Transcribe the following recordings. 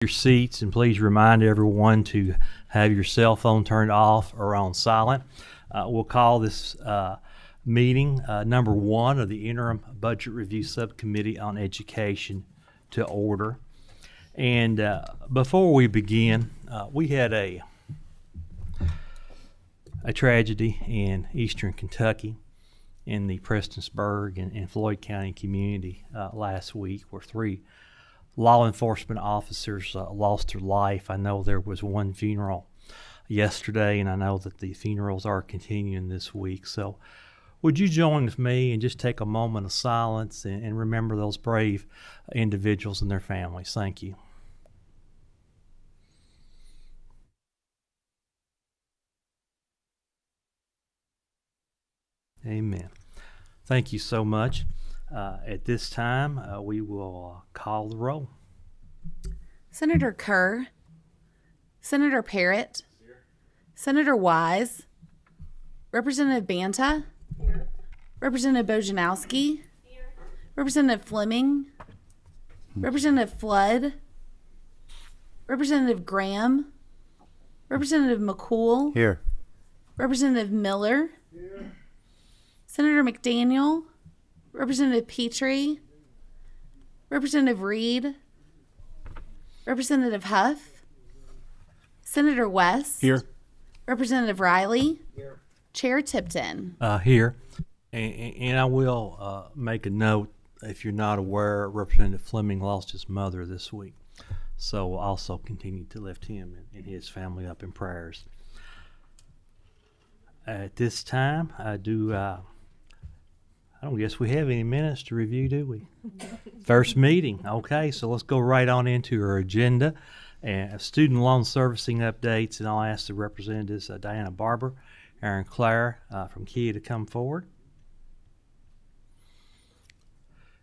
Your seats, and please remind everyone to have your cell phone turned off or on silent. We'll call this meeting number 1 of the Interim Budget Review Subcommittee on Education to order. And before we begin, we had a tragedy in eastern Kentucky in the Prestonsburg and Floyd County community last week, where 3 law enforcement officers lost their life. I know there was one funeral yesterday, and I know that the funerals are continuing this week. So would you join with me and just take a moment of silence and remember those brave individuals and their families? Thank you. Amen. Thank you so much. At this time, we will call the roll. Senator Kerr, Senator Parrott, Senator Wise, Representative Banta, Representative Bojanowski, Representative Fleming, Representative Flood, Representative Graham, Representative McCool, Here. Representative Miller, Senator McDaniel, Representative Petrie, Representative Reed, Representative Huff, Senator West, Here. Representative Riley, Chair Tipton. Here. And I will make a note, if you're not aware, Representative Fleming lost his mother this week. So we'll also continue to lift him and his family up in prayers. At this time, I don't guess we have any minutes to review, do we? First meeting. Okay, so let's go right on into our agenda. Student loan servicing updates, and I'll ask the representatives, Diana Barber, Aaron Clare from KIA to come forward.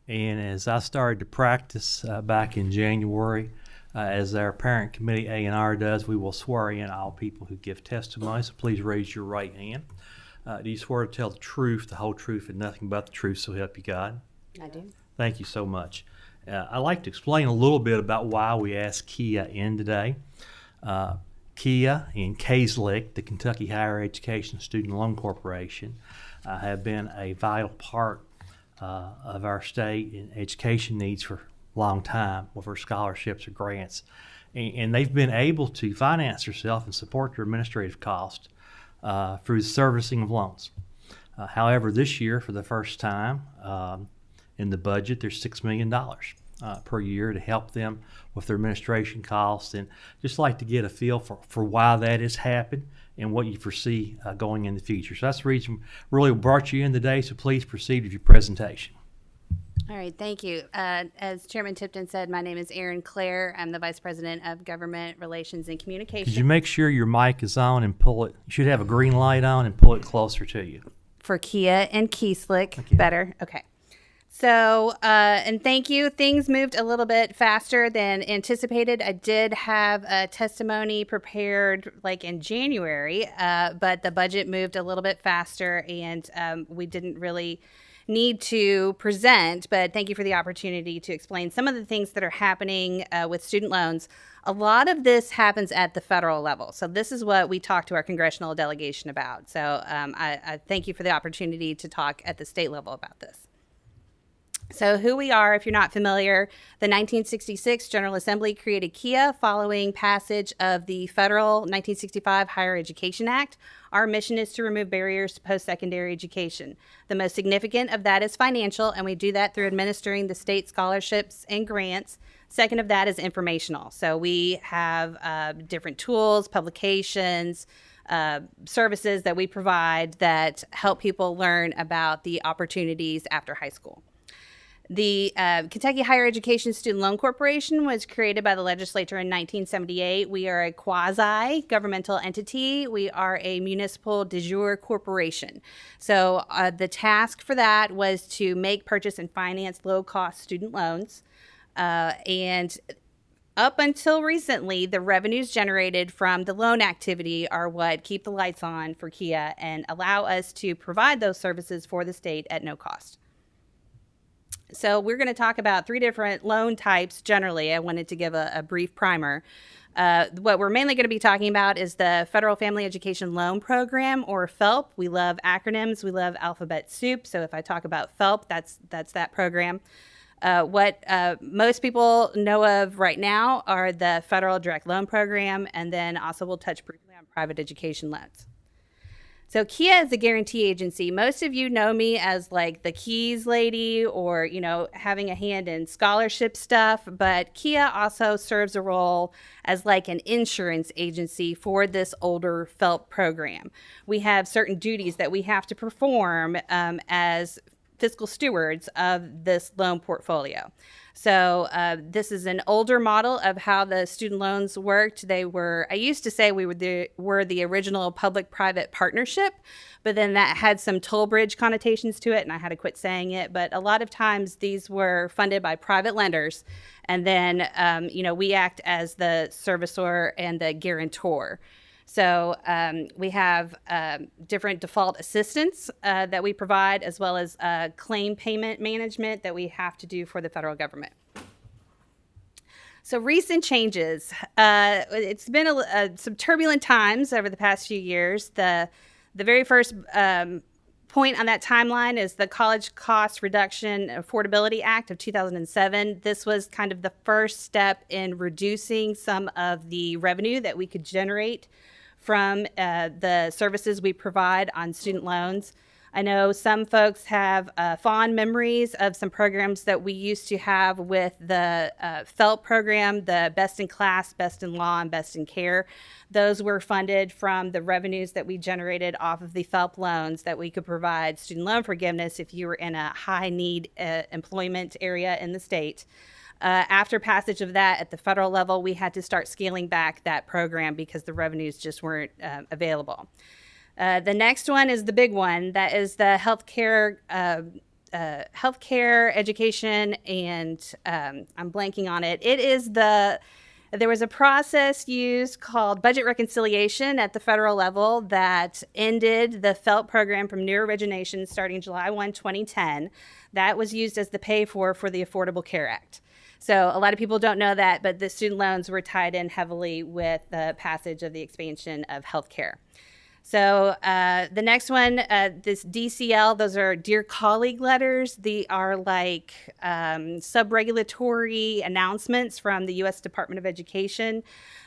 And as I started to practice back in January, as our parent committee A&R does, we will swear in all people who give testimony, so please raise your right hand. Do you swear to tell the truth, the whole truth, and nothing but the truth, so help you God? I do. Thank you so much. I'd like to explain a little bit about why we asked KIA in today. KIA and KSLIC, the Kentucky Higher Education Student Loan Corporation, have been a vital part of our state and education needs for a long time with our scholarships or grants. And they've been able to finance themselves and support their administrative costs through the servicing of loans. However, this year, for the first time in the budget, there's $6 million per year to help them with their administration costs, and just like to get a feel for why that has happened and what you foresee going in the future. So that's the reason really brought you in today, so please proceed with your presentation. All right, thank you. As Chairman Tipton said, my name is Erin Clare. I'm the Vice President of Government Relations and Communication. Could you make sure your mic is on and pull it? You should have a green light on and pull it closer to you. For KIA and KSLIC, better. Okay. So, and thank you. Things moved a little bit faster than anticipated. I did have a testimony prepared like in January, but the budget moved a little bit faster, and we didn't really need to present, but thank you for the opportunity to explain some of the things that are happening with student loans. A lot of this happens at the federal level. So this is what we talked to our congressional delegation about. So I thank you for the opportunity to talk at the state level about this. So who we are, if you're not familiar, the 1966 General Assembly created KIA following passage of the federal 1965 Higher Education Act. Our mission is to remove barriers to post-secondary education. The most significant of that is financial, and we do that through administering the state scholarships and grants. Second of that is informational. So we have different tools, publications, services that we provide that help people learn about the opportunities after high school. The Kentucky Higher Education Student Loan Corporation was created by the legislature in 1978. We are a quasi-governmental entity. We are a municipal de jure corporation. So the task for that was to make, purchase, and finance low-cost student loans. And up until recently, the revenues generated from the loan activity are what keep the lights on for KIA and allow us to provide those services for the state at no cost. So we're going to talk about 3 different loan types generally. I wanted to give a brief primer. What we're mainly going to be talking about is the Federal Family Education Loan Program, or FELP. We love acronyms. We love alphabet soup. So if I talk about FELP, that's that program. What most people know of right now are the Federal Direct Loan Program, and then also we'll touch briefly on private education loans. So KIA is a guarantee agency. Most of you know me as like the Keys lady, or, you know, having a hand in scholarship stuff, but KIA also serves a role as like an insurance agency for this older FELP program. We have certain duties that we have to perform as fiscal stewards of this loan portfolio. So this is an older model of how the student loans worked. I used to say we were the original public-private partnership, but then that had some toll bridge connotations to it, and I had to quit saying it. But a lot of times these were funded by private lenders, and then we act as the servicer and the guarantor. So we have different default assistance that we provide, as well as claim payment management that we have to do for the federal government. So recent changes. It's been some turbulent times over the past few years. The very first point on that timeline is the College Cost Reduction Affordability Act of 2007. This was kind of the first step in reducing some of the revenue that we could generate from the services we provide on student loans. I know some folks have fond memories of some programs that we used to have with the FELP program, the Best in Class, Best in Law, and Best in Care. Those were funded from the revenues that we generated off of the FELP loans that we could provide student loan forgiveness if you were in a high need employment area in the state. After passage of that at the federal level, we had to start scaling back that program because the revenues just weren't available. The next one is the big one. That is the healthcare education, and I'm blanking on it. There was a process used called budget reconciliation at the federal level that ended the FELP program from new origination starting July 1, 2010. That was used as the pay for the Affordable Care Act. So a lot of people don't know that, but the student loans were tied in heavily with the passage of the expansion of healthcare. So the next one, this DCL, those are Dear Colleague letters. They are like sub-regulatory announcements from the U.S. Department of Education.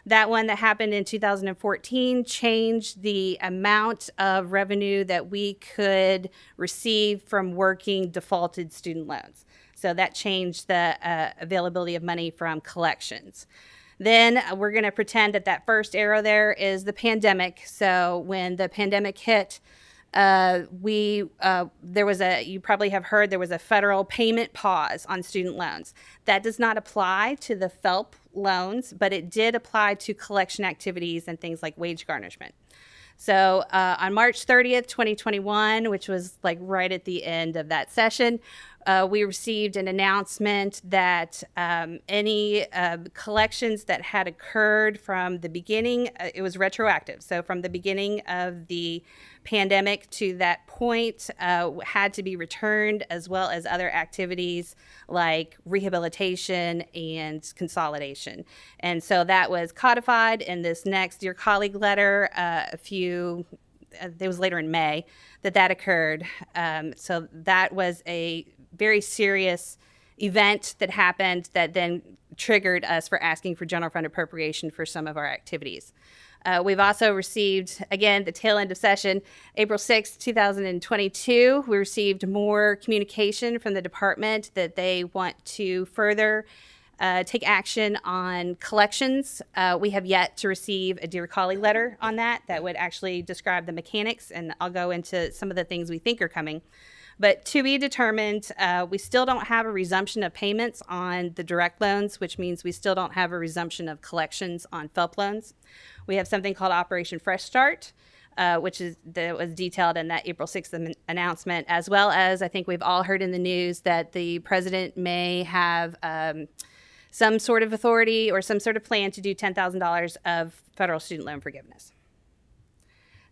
That one that happened in 2014 changed the amount of revenue that we could receive from working defaulted student loans. So that changed the availability of money from collections. Then we're going to pretend that first arrow there is the pandemic. So when the pandemic hit, you probably have heard there was a federal payment pause on student loans. That does not apply to the FELP loans, but it did apply to collection activities and things like wage garnishment. So on March 30th, 2021, which was like right at the end of that session, we received an announcement that any collections that had occurred from the beginning, it was retroactive. So from the beginning of the pandemic to that point had to be returned, as well as other activities like rehabilitation and consolidation. And so that was codified in this next Dear Colleague letter it was later in May that occurred. So that was a very serious event that happened that then triggered us for asking for general fund appropriation for some of our activities. We've also received, again, the tail end of session, April 6, 2022, we received more communication from the department that they want to further take action on collections. We have yet to receive a Dear Colleague letter on that would actually describe the mechanics, and I'll go into some of the things we think are coming. But to be determined, we still don't have a resumption of payments on the direct loans, which means we still don't have a resumption of collections on FELP loans. We have something called Operation Fresh Start, that was detailed in that April 6th announcement, as well as I think we've all heard in the news that the president may have some sort of authority or some sort of plan to do $10,000 of federal student loan forgiveness.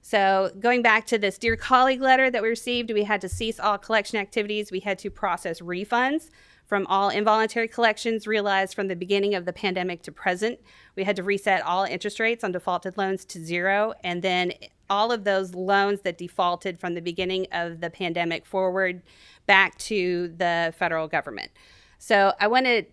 So going back to this Dear Colleague letter that we received, we had to cease all collection activities. We had to process refunds from all involuntary collections realized from the beginning of the pandemic to present. We had to reset all interest rates on defaulted loans to zero, and then all of those loans that defaulted from the beginning of the pandemic forward back to the federal government. So I want to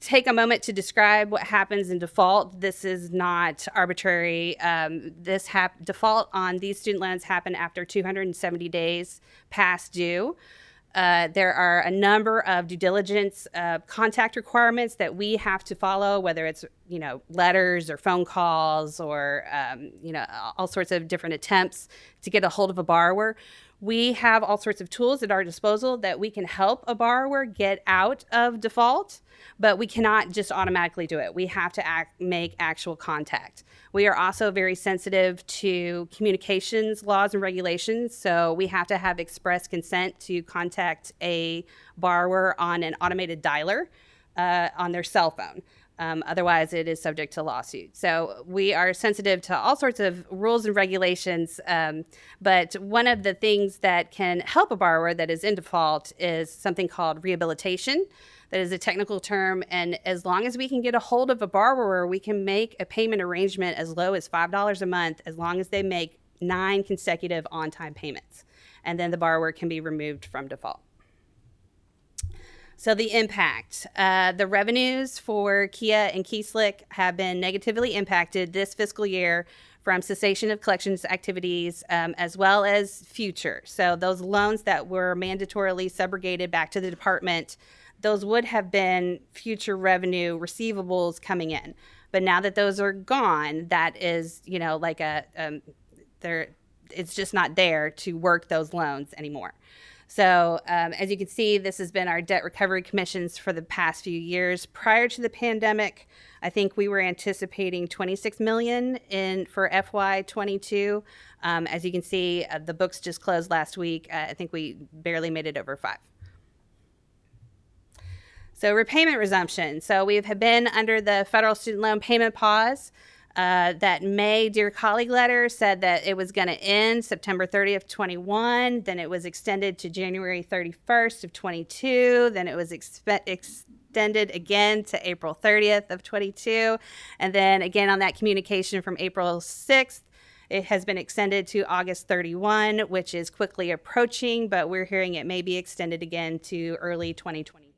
take a moment to describe what happens in default. This is not arbitrary. Default on these student loans happen after 270 days past due. There are a number of due diligence contact requirements that we have to follow, whether it's letters or phone calls or all sorts of different attempts to get a hold of a borrower. We have all sorts of tools at our disposal that we can help a borrower get out of default, but we cannot just automatically do it. We have to make actual contact. We are also very sensitive to communications laws and regulations, so we have to have express consent to contact a borrower on an automated dialer on their cell phone. Otherwise, it is subject to lawsuit. So we are sensitive to all sorts of rules and regulations. But one of the things that can help a borrower that is in default is something called rehabilitation. That is a technical term. And as long as we can get a hold of a borrower, we can make a payment arrangement as low as $5 a month, as long as they make 9 consecutive on-time payments. And then the borrower can be removed from default. So the impact, the revenues for Kia and KeySlick have been negatively impacted this fiscal year from cessation of collections activities, as well as future. So those loans that were mandatorily subrogated back to the department, those would have been future revenue receivables coming in. But now that those are gone, that is, it's just not there to work those loans anymore. So as you can see, this has been our debt recovery commissions for the past few years. Prior to the pandemic, I think we were anticipating $26 million for FY22. As you can see, the books just closed last week. I think we barely made it over 5. So repayment resumption. So we have been under the federal student loan payment pause. That May Dear Colleague letter said that it was going to end September 30th, 21. Then it was extended to January 31st of 22. Then it was extended again to April 30th of 22. And then again on that communication from April 6th, it has been extended to August 31, which is quickly approaching, but we're hearing it may be extended again to early 2023.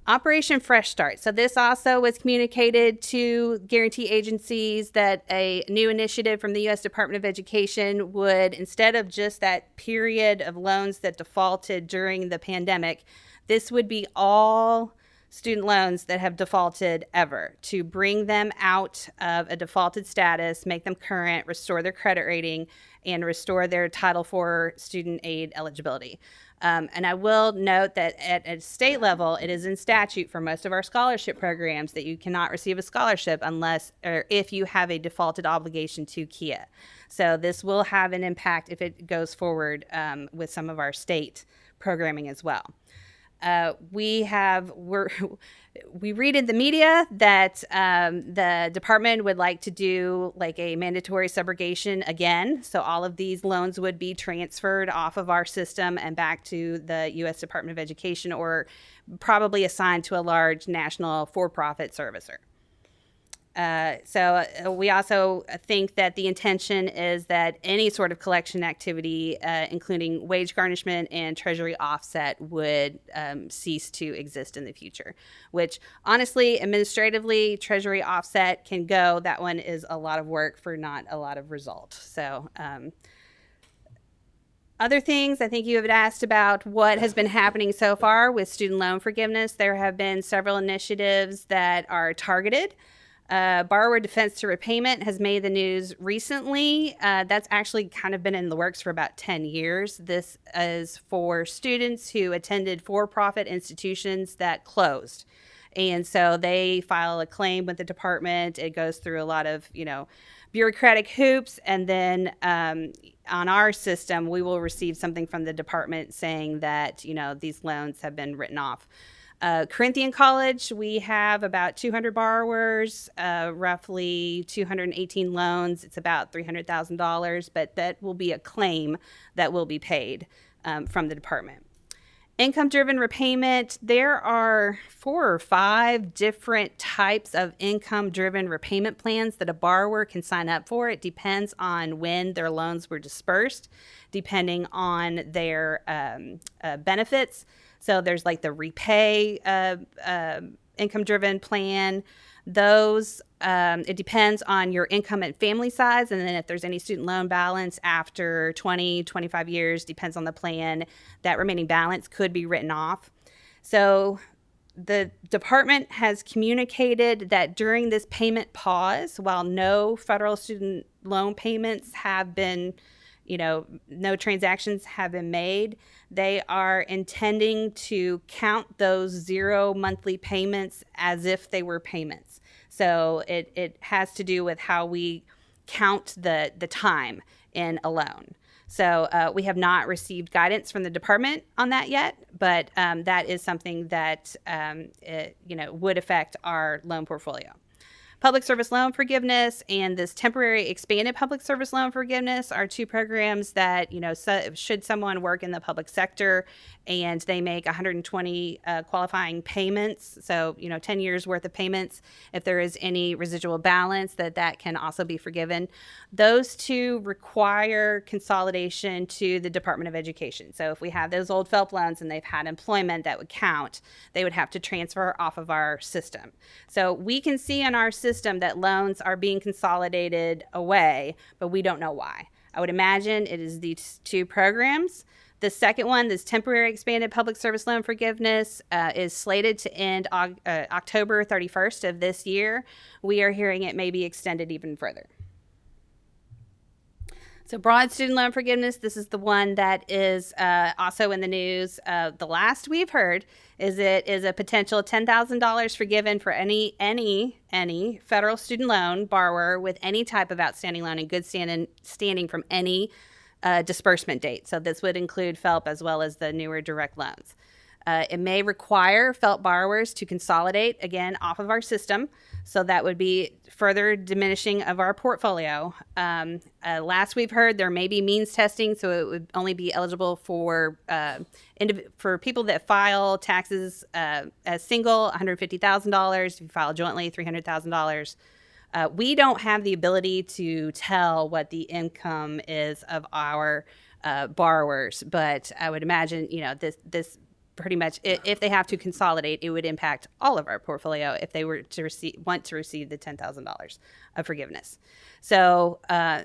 Operation Fresh Start. So this also was communicated to guarantee agencies that a new initiative from the U.S. Department of Education would, instead of just that period of loans that defaulted during the pandemic, this would be all student loans that have defaulted ever, to bring them out of a defaulted status, make them current, restore their credit rating, and restore their Title IV student aid eligibility. And I will note that at a state level, it is in statute for most of our scholarship programs that you cannot receive a scholarship unless or if you have a defaulted obligation to Kia. So this will have an impact if it goes forward with some of our state programming as well. We read in the media that the department would like to do like a mandatory subrogation again. So all of these loans would be transferred off of our system and back to the U.S. Department of Education, or probably assigned to a large national for-profit servicer. So we also think that the intention is that any sort of collection activity, including wage garnishment and treasury offset, would cease to exist in the future, which honestly, administratively, treasury offset can go. That one is a lot of work for not a lot of result. So other things, I think you have asked about what has been happening so far with student loan forgiveness. There have been several initiatives that are targeted. Borrower defense to repayment has made the news recently. That's actually kind of been in the works for about 10 years. This is for students who attended for-profit institutions that closed. And so they file a claim with the department. It goes through a lot of, bureaucratic hoops. And then on our system, we will receive something from the department saying that, these loans have been written off. Corinthian College, we have about 200 borrowers, roughly 218 loans. It's about $300,000, but that will be a claim that will be paid from the department. Income-driven repayment, there are 4 or 5 different types of income-driven repayment plans that a borrower can sign up for. It depends on when their loans were dispersed, depending on their benefits. So there's like the Repay income-driven plan. Those, it depends on your income and family size. And then if there's any student loan balance after 20, 25 years, depends on the plan, that remaining balance could be written off. So the department has communicated that during this payment pause, while no federal student loan payments have been, no transactions have been made, they are intending to count those 0 monthly payments as if they were payments. So it has to do with how we count the time in a loan. So we have not received guidance from the department on that yet, but that is something that would affect our loan portfolio. Public service loan forgiveness and this temporary expanded public service loan forgiveness are 2 programs that, should someone work in the public sector and they make 120 qualifying payments, so, 10 years worth of payments, if there is any residual balance, that can also be forgiven. Those 2 require consolidation to the Department of Education. So if we have those old FELP loans and they've had employment that would count, they would have to transfer off of our system. So we can see in our system that loans are being consolidated away, but we don't know why. I would imagine it is these 2 programs. The second one, this temporary expanded public service loan forgiveness, is slated to end October 31st of this year. We are hearing it may be extended even further. So broad student loan forgiveness, this is the one that is also in the news. The last we've heard is it is a potential $10,000 forgiven for any federal student loan borrower with any type of outstanding loan in good standing from any disbursement date. So this would include FELP as well as the newer direct loans. It may require FELP borrowers to consolidate, again, off of our system. So that would be further diminishing of our portfolio. Last we've heard there may be means testing, so it would only be eligible for people that file taxes as single, $150,000. If you file jointly, $300,000. We don't have the ability to tell what the income is of our borrowers, but I would imagine, this pretty much, if they have to consolidate, it would impact all of our portfolio if they were to want to receive the $10,000 of forgiveness. So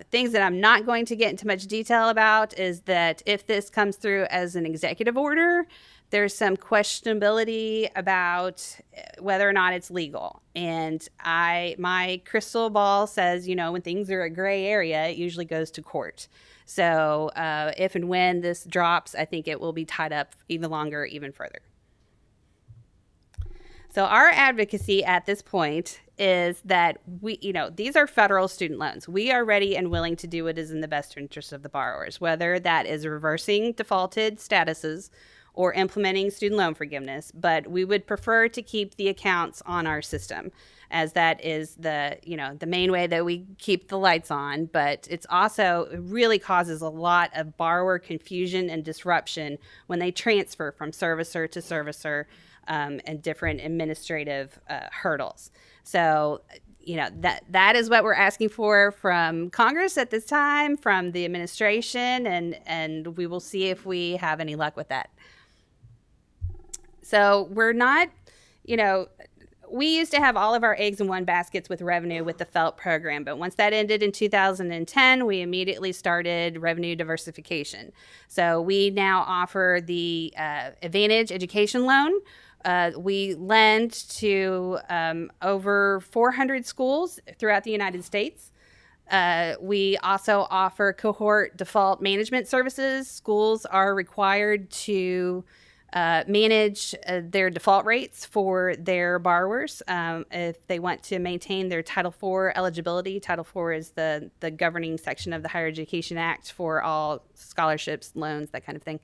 things that I'm not going to get into much detail about is that if this comes through as an executive order, there's some questionability about whether or not it's legal. And my crystal ball says, when things are a gray area, it usually goes to court. So if and when this drops, I think it will be tied up even longer, even further. So our advocacy at this point is that these are federal student loans. We are ready and willing to do what is in the best interest of the borrowers, whether that is reversing defaulted statuses or implementing student loan forgiveness, but we would prefer to keep the accounts on our system, as that is the main way that we keep the lights on. But it really causes a lot of borrower confusion and disruption when they transfer from servicer to servicer and different administrative hurdles. So that is what we're asking for from Congress at this time, from the administration, and we will see if we have any luck with that. So we're not, we used to have all of our eggs in one basket with revenue with the FELP program, but once that ended in 2010, we immediately started revenue diversification. So we now offer the Advantage Education Loan. We lend to over 400 schools throughout the United States. We also offer cohort default management services. Schools are required to manage their default rates for their borrowers if they want to maintain their Title IV eligibility. Title IV is the governing section of the Higher Education Act for all scholarships, loans, that kind of thing.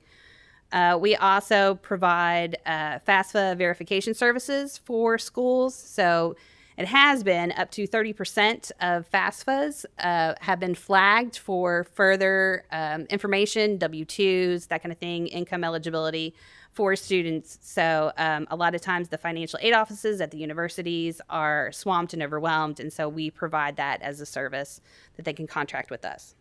We also provide FAFSA verification services for schools. So it has been up to 30% of FAFSAs have been flagged for further information, W-2s, that kind of thing, income eligibility for students. So a lot of times the financial aid offices at the universities are swamped and overwhelmed, and so we provide that as a service that they can contract with us.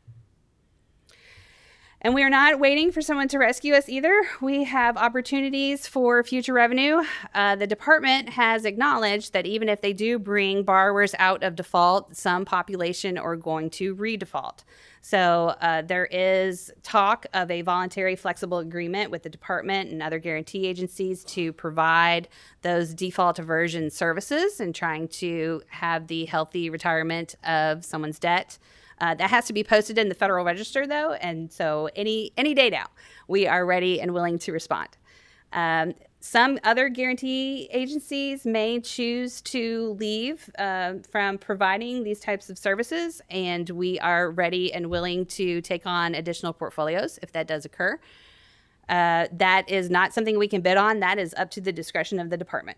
And we are not waiting for someone to rescue us either. We have opportunities for future revenue. The department has acknowledged that even if they do bring borrowers out of default, some population are going to redefault. So there is talk of a voluntary flexible agreement with the department and other guarantee agencies to provide those default aversion services and trying to have the healthy retirement of someone's debt. That has to be posted in the Federal Register, though, and so any day now, we are ready and willing to respond. Some other guarantee agencies may choose to leave from providing these types of services, and we are ready and willing to take on additional portfolios if that does occur. That is not something we can bid on. That is up to the discretion of the department.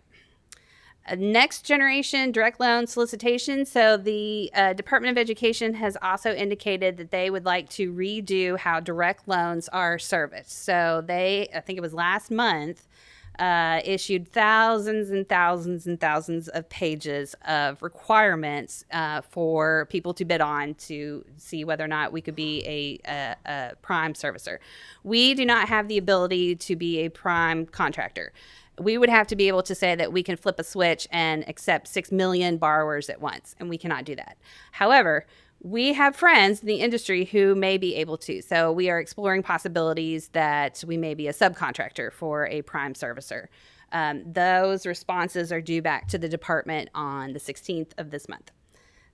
Next generation direct loan solicitation. So the Department of Education has also indicated that they would like to redo how direct loans are serviced. So they, I think it was last month, issued thousands and thousands and thousands of pages of requirements for people to bid on to see whether or not we could be a prime servicer. We do not have the ability to be a prime contractor. We would have to be able to say that we can flip a switch and accept 6 million borrowers at once, and we cannot do that. However, we have friends in the industry who may be able to. So we are exploring possibilities that we may be a subcontractor for a prime servicer. Those responses are due back to the department on the 16th of this month.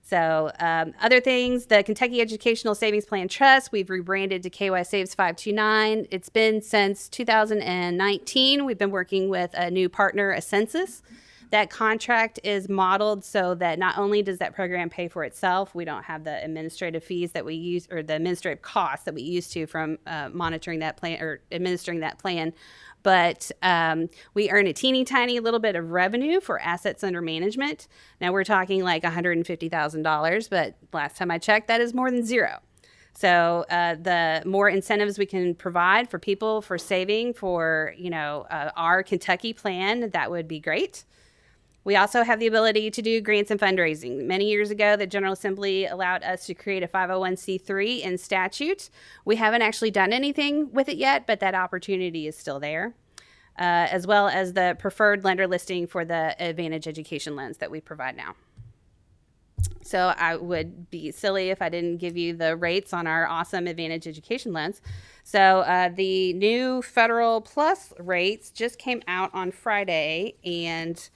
So other things, the Kentucky Educational Savings Plan Trust, we've rebranded to KY Saves 529. It's been since 2019. We've been working with a new partner, Ascensus. That contract is modeled so that not only does that program pay for itself, we don't have the administrative fees that we use or the administrative costs that we used to from monitoring that plan or administering that plan, but we earn a teeny tiny little bit of revenue for assets under management. Now we're talking like $150,000, but last time I checked, that is more than zero. So the more incentives we can provide for people for saving for, our Kentucky plan, that would be great. We also have the ability to do grants and fundraising. Many years ago, the General Assembly allowed us to create a 501c3 in statute. We haven't actually done anything with it yet, but that opportunity is still there, as well as the preferred lender listing for the Advantage Education loans that we provide now. So I would be silly if I didn't give you the rates on our awesome Advantage Education loans. So the new Federal Plus rates just came out on Friday, and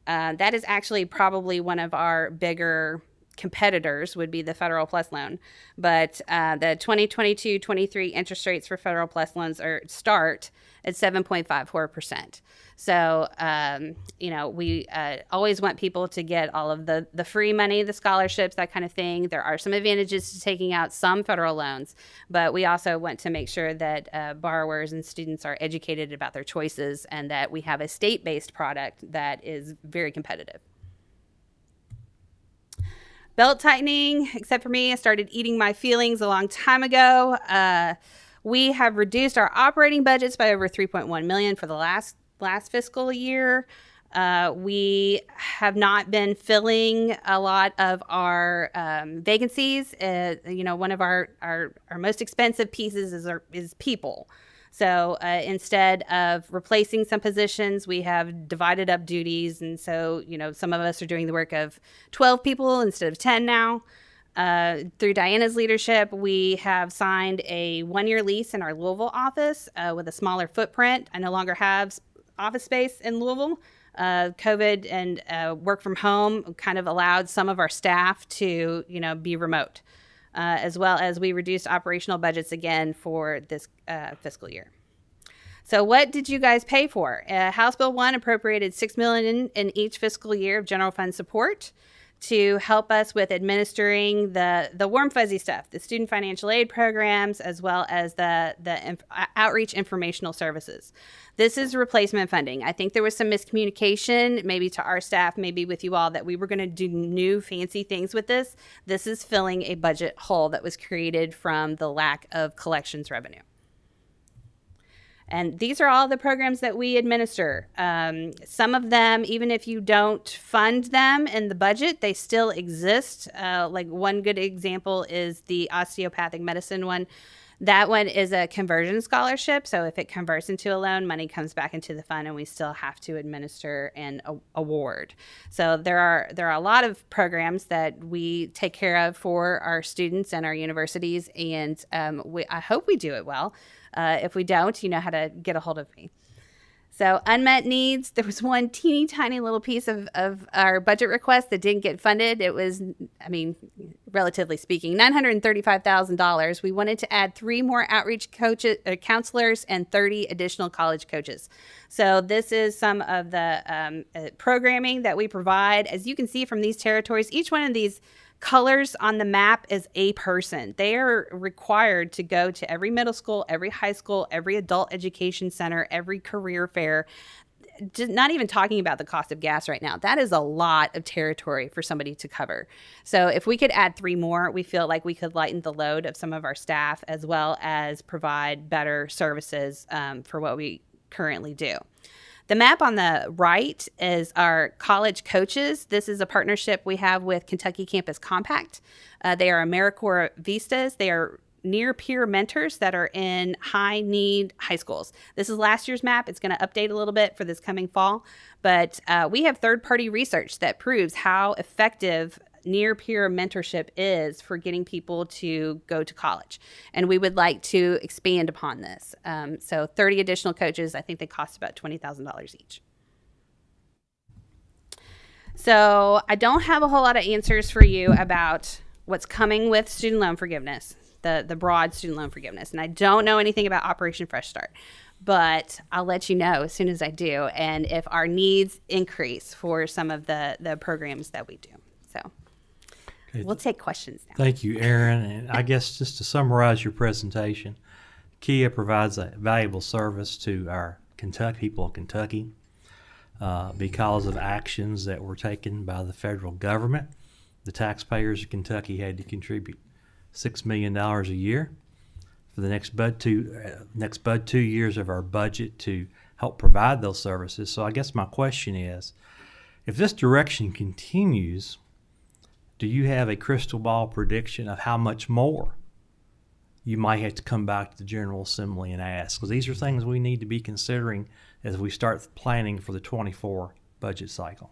that is actually probably one of our bigger competitors would be the Federal Plus loan. But the 2022-23 interest rates for Federal Plus loans start at 7.54%. So, we always want people to get all of the free money, the scholarships, that kind of thing. There are some advantages to taking out some federal loans, but we also want to make sure that borrowers and students are educated about their choices and that we have a state-based product that is very competitive. Belt tightening, except for me, I started eating my feelings a long time ago. We have reduced our operating budgets by over $3.1 million for the last fiscal year. We have not been filling a lot of our vacancies. One of our most expensive pieces is people. So instead of replacing some positions, we have divided up duties. And so, some of us are doing the work of 12 people instead of 10 now. Through Diana's leadership, we have signed a 1-year lease in our Louisville office with a smaller footprint. I no longer have office space in Louisville. COVID and work from home kind of allowed some of our staff to, be remote, as well as we reduced operational budgets again for this fiscal year. So what did you guys pay for? House Bill 1 appropriated $6 million in each fiscal year of general fund support to help us with administering the warm fuzzy stuff, the student financial aid programs, as well as the outreach informational services. This is replacement funding. I think there was some miscommunication, maybe to our staff, maybe with you all, that we were going to do new fancy things with this. This is filling a budget hole that was created from the lack of collections revenue. And these are all the programs that we administer. Some of them, even if you don't fund them in the budget, they still exist. Like one good example is the osteopathic medicine one. That one is a conversion scholarship. So if it converts into a loan, money comes back into the fund and we still have to administer and award. So there are a lot of programs that we take care of for our students and our universities. And I hope we do it well. If we don't, you know how to get a hold of me. So unmet needs, there was one teeny tiny little piece of our budget request that didn't get funded. It was, I mean, relatively speaking, $935,000. We wanted to add 3 more outreach counselors and 30 additional college coaches. So this is some of the programming that we provide. As you can see from these territories, each one of these colors on the map is a person. They are required to go to every middle school, every high school, every adult education center, every career fair. Just not even talking about the cost of gas right now. That is a lot of territory for somebody to cover. So if we could add 3 more, we feel like we could lighten the load of some of our staff as well as provide better services for what we currently do. The map on the right is our college coaches. This is a partnership we have with Kentucky Campus Compact. They are AmeriCorps Vistas. They are near-peer mentors that are in high-need high schools. This is last year's map. It's going to update a little bit for this coming fall. But we have third-party research that proves how effective near-peer mentorship is for getting people to go to college. And we would like to expand upon this. So 30 additional coaches, I think they cost about $20,000 each. So I don't have a whole lot of answers for you about what's coming with student loan forgiveness, the broad student loan forgiveness. And I don't know anything about Operation Fresh Start, but I'll let you know as soon as I do. And if our needs increase for some of the programs that we do. So we'll take questions now. Thank you, Erin. And I guess just to summarize your presentation, KIA provides a valuable service to our people of Kentucky because of actions that were taken by the federal government. The taxpayers of Kentucky had to contribute $6 million a year for the next 2 years of our budget to help provide those services. So I guess my question is, if this direction continues, do you have a crystal ball prediction of how much more you might have to come back to the General Assembly and ask? Because these are things we need to be considering as we start planning for the 24 budget cycle.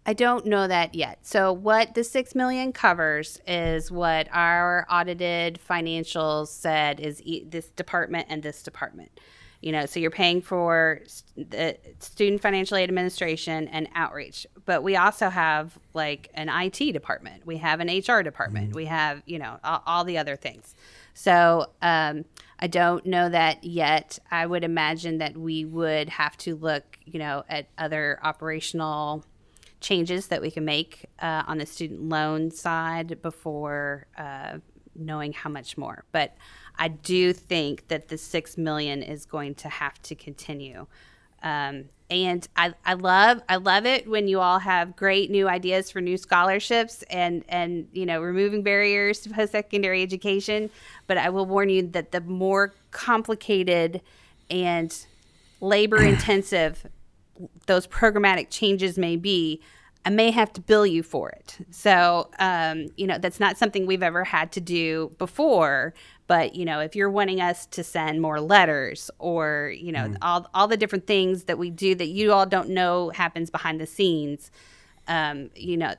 I don't know that yet. So what the $6 million covers is what our audited financials said is this department and this department. You know, so you're paying for the student financial aid administration and outreach, but we also have like an IT department. We have an HR department. We have, you know, all the other things. So I don't know that yet. I would imagine that we would have to look, you know, at other operational changes that we can make on the student loan side before knowing how much more. But I do think that the $6 million is going to have to continue. And I love it when you all have great new ideas for new scholarships and you know, removing barriers to post-secondary education. But I will warn you that the more complicated and labor-intensive those programmatic changes may be, I may have to bill you for it. So, you know, that's not something we've ever had to do before. But, you know, if you're wanting us to send more letters or, you know, all the different things that we do that you all don't know happens behind the scenes, you know,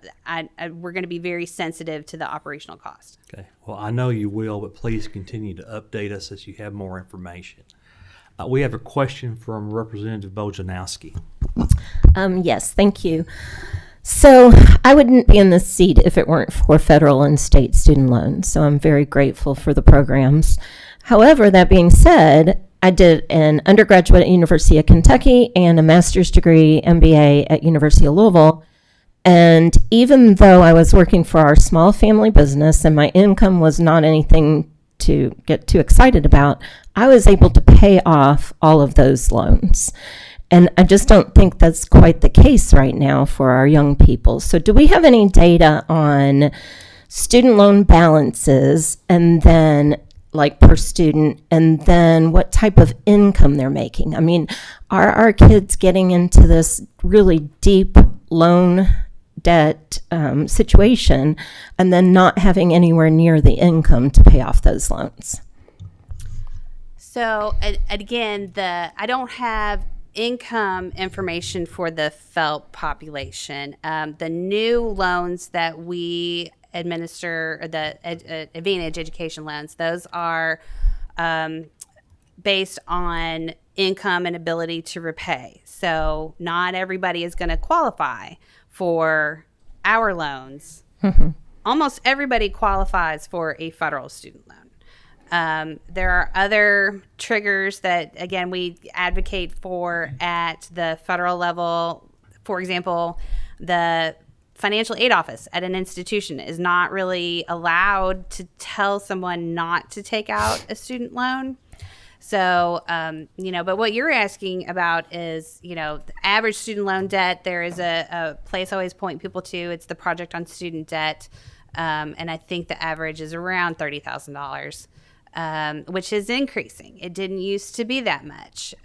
we're going to be very sensitive to the operational cost. Okay. Well, I know you will, but please continue to update us as you have more information. We have a question from Representative Bojanowski. Yes, thank you. So I wouldn't be in this seat if it weren't for federal and state student loans. So I'm very grateful for the programs. However, that being said, I did an undergraduate at University of Kentucky and a master's degree MBA at University of Louisville. And even though I was working for our small family business and my income was not anything to get too excited about, I was able to pay off all of those loans. And I just don't think that's quite the case right now for our young people. So do we have any data on student loan balances, and then like per student, and then what type of income they're making? I mean, are our kids getting into this really deep loan debt situation and then not having anywhere near the income to pay off those loans? So again, I don't have income information for the FFELP population. The new loans that we administer, the Advantage Education loans, those are based on income and ability to repay. So not everybody is going to qualify for our loans. Almost everybody qualifies for a federal student loan. There are other triggers that, again, we advocate for at the federal level. For example, the financial aid office at an institution is not really allowed to tell someone not to take out a student loan. So, but what you're asking about is, the average student loan debt. There is a place I always point people to. It's the Project on Student Debt. And I think the average is around $30,000. Which is increasing. It didn't used to be that much.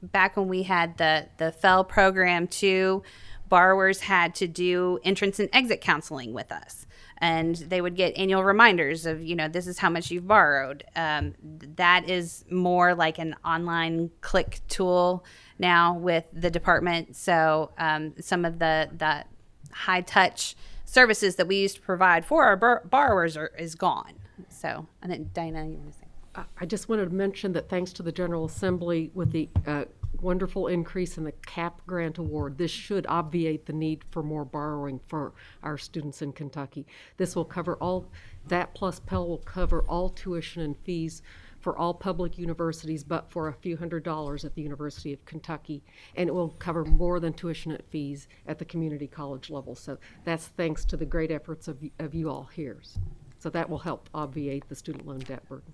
Back when we had the FEL program too, borrowers had to do entrance and exit counseling with us. And they would get annual reminders of, this is how much you've borrowed. That is more like an online click tool now with the department. So some of the high touch services that we used to provide for our borrowers is gone. So, and then Diana, you want to say? I just wanted to mention that thanks to the General Assembly with the wonderful increase in the CAP grant award, this should obviate the need for more borrowing for our students in Kentucky. This will cover all, that plus Pell will cover all tuition and fees for all public universities, but for a few $100s at the University of Kentucky. And it will cover more than tuition and fees at the community college level. So that's thanks to the great efforts of you all here. So that will help obviate the student loan debt burden.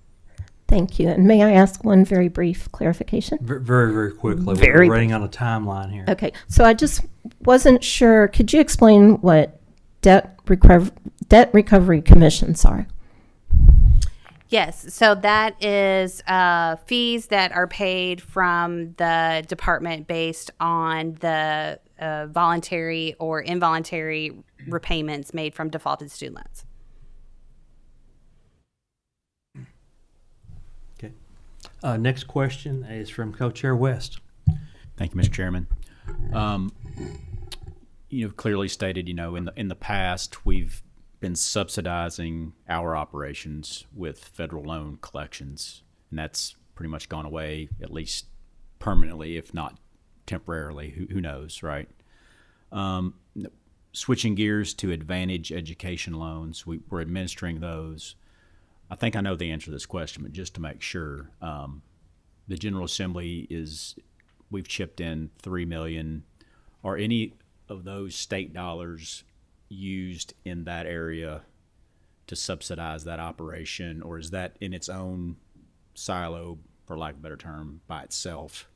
Thank you. And may I ask one very brief clarification? Very, very quickly. Very We're running on a timeline here. Okay. So I just wasn't sure. Could you explain what debt recovery commissions are? Yes. So that is fees that are paid from the department based on the voluntary or involuntary repayments made from defaulted student loans. Next question is from Co-Chair West. Thank you, Mr. Chairman. Clearly stated, in the past, we've been subsidizing our operations with federal loan collections, and that's pretty much gone away, at least permanently, if not temporarily. Who knows, right? Switching gears to Advantage Education loans, we're administering those. I think I know the answer to this question, but just to make sure, the General Assembly we've chipped in $3 million. Are any of those state dollars used in that area to subsidize that operation, or is that in its own silo, for lack of a better term, by itself?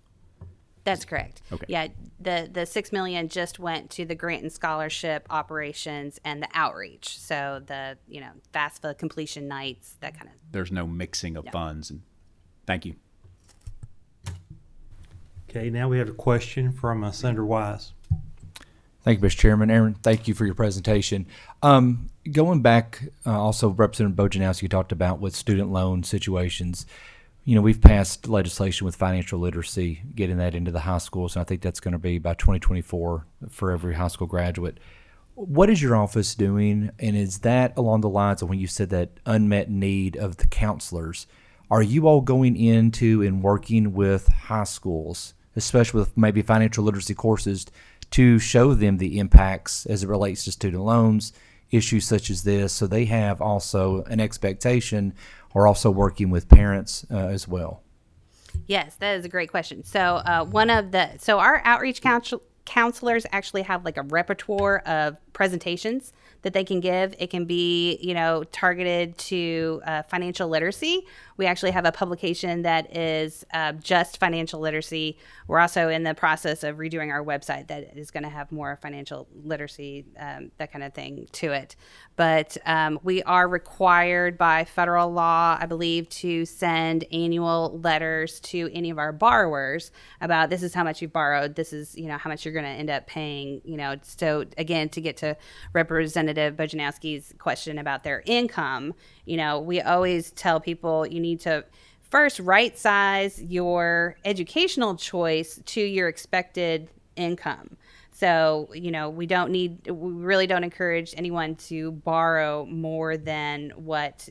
That's correct. Okay. Yeah, the $6 million just went to the grant and scholarship operations and the outreach. So the FAFSA completion nights, that kind of. There's no mixing of funds. And thank you. Okay, now we have a question from Senator Wise. Thank you, Mr. Chairman. Aaron, thank you for your presentation. Going back, also Representative Bojanowski talked about with student loan situations. We've passed legislation with financial literacy, getting that into the high schools, and I think that's going to be by 2024 for every high school graduate. What is your office doing, and is that along the lines of when you said that unmet need of the counselors? Are you all going into and working with high schools, especially with maybe financial literacy courses, to show them the impacts as it relates to student loans, issues such as this, so they have also an expectation, or also working with parents as well? Yes, that is a great question. So our outreach counselors actually have like a repertoire of presentations that they can give. It can be, targeted to financial literacy. We actually have a publication that is just financial literacy. We're also in the process of redoing our website that is going to have more financial literacy, that kind of thing to it. But we are required by federal law, I believe, to send annual letters to any of our borrowers about this is how much you've borrowed. This is, how much you're going to end up paying, So again, to get to Representative Bojanowski's question about their income, we always tell people you need to first right size your educational choice to your expected income. So, we really don't encourage anyone to borrow more than what,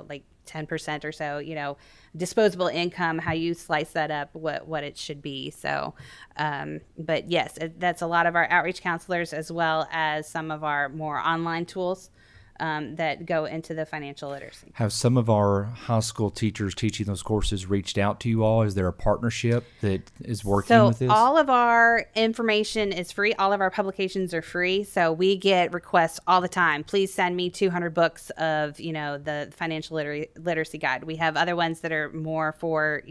like 10% or so, disposable income, how you slice that up, what it should be. So, but yes, that's a lot of our outreach counselors as well as some of our more online tools that go into the financial literacy. Have some of our high school teachers teaching those courses reached out to you all? Is there a partnership that is working with this? So all of our information is free. All of our publications are free. So we get requests all the time. Please send me 200 books of, the financial literacy guide. We have other ones that are more for,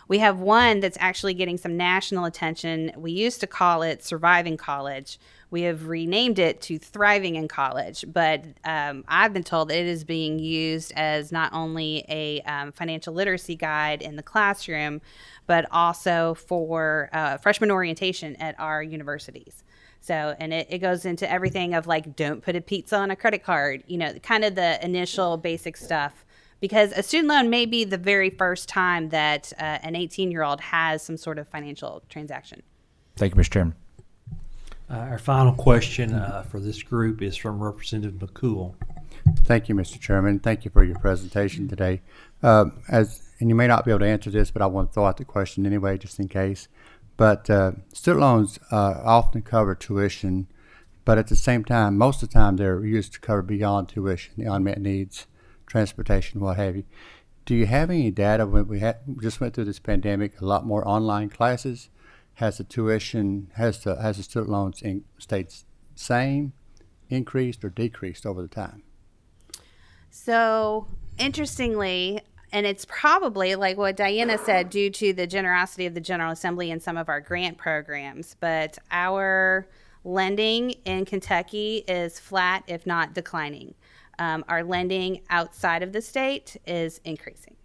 we have one that's actually getting some national attention. We used to call it Surviving College. We have renamed it to Thriving in College, but I've been told it is being used as not only a financial literacy guide in the classroom, but also for freshman orientation at our universities. So, and it goes into everything of like, don't put a pizza on a credit card, kind of the initial basic stuff. Because a student loan may be the very first time that an 18-year-old has some sort of financial transaction. Thank you, Mr. Chairman. Our final question for this group is from Representative McCool. Thank you, Mr. Chairman. Thank you for your presentation today. And you may not be able to answer this, but I want to throw out the question anyway, just in case. But student loans often cover tuition, but at the same time, most of the time they're used to cover beyond tuition, the unmet needs, transportation, what have you. Do you have any data when we just went through this pandemic, a lot more online classes? Has the tuition, has the student loans stayed same, increased, or decreased over the time? So interestingly, and it's probably like what Diana said, due to the generosity of the General Assembly and some of our grant programs, but our lending in Kentucky is flat, if not declining. Our lending outside of the state is increasing.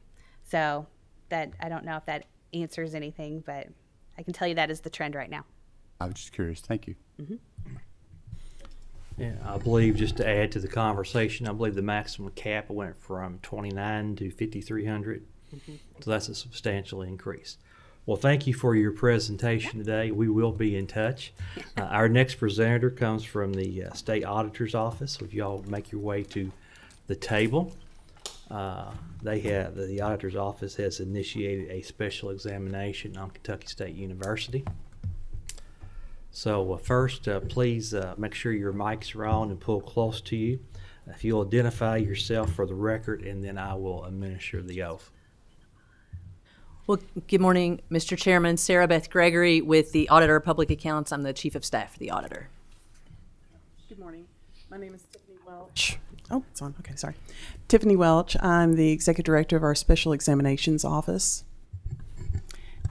So that, I don't know if that answers anything, but I can tell you that is the trend right now. I was just curious. Thank you. Mm-hmm. Yeah, I believe, just to add to the conversation, I believe the maximum cap went from 2,900 to 5,300. Mm-hmm. So that's a substantial increase. Well, thank you for your presentation today. We will be in touch. Our next presenter comes from the State Auditor's Office. So if y'all make your way to the table, the Auditor's Office has initiated a special examination on Kentucky State University. So first, please make sure your mics are on and pull close to you. If you'll identify yourself for the record, and then I will administer the oath. Well, good morning, Mr. Chairman. Sarah Beth Gregory with the Auditor of Public Accounts. I'm the Chief of Staff for the Auditor. Good morning. My name is Tiffany Welch. Oh, it's on. Okay, sorry. Tiffany Welch. I'm the Executive Director of our Special Examinations Office.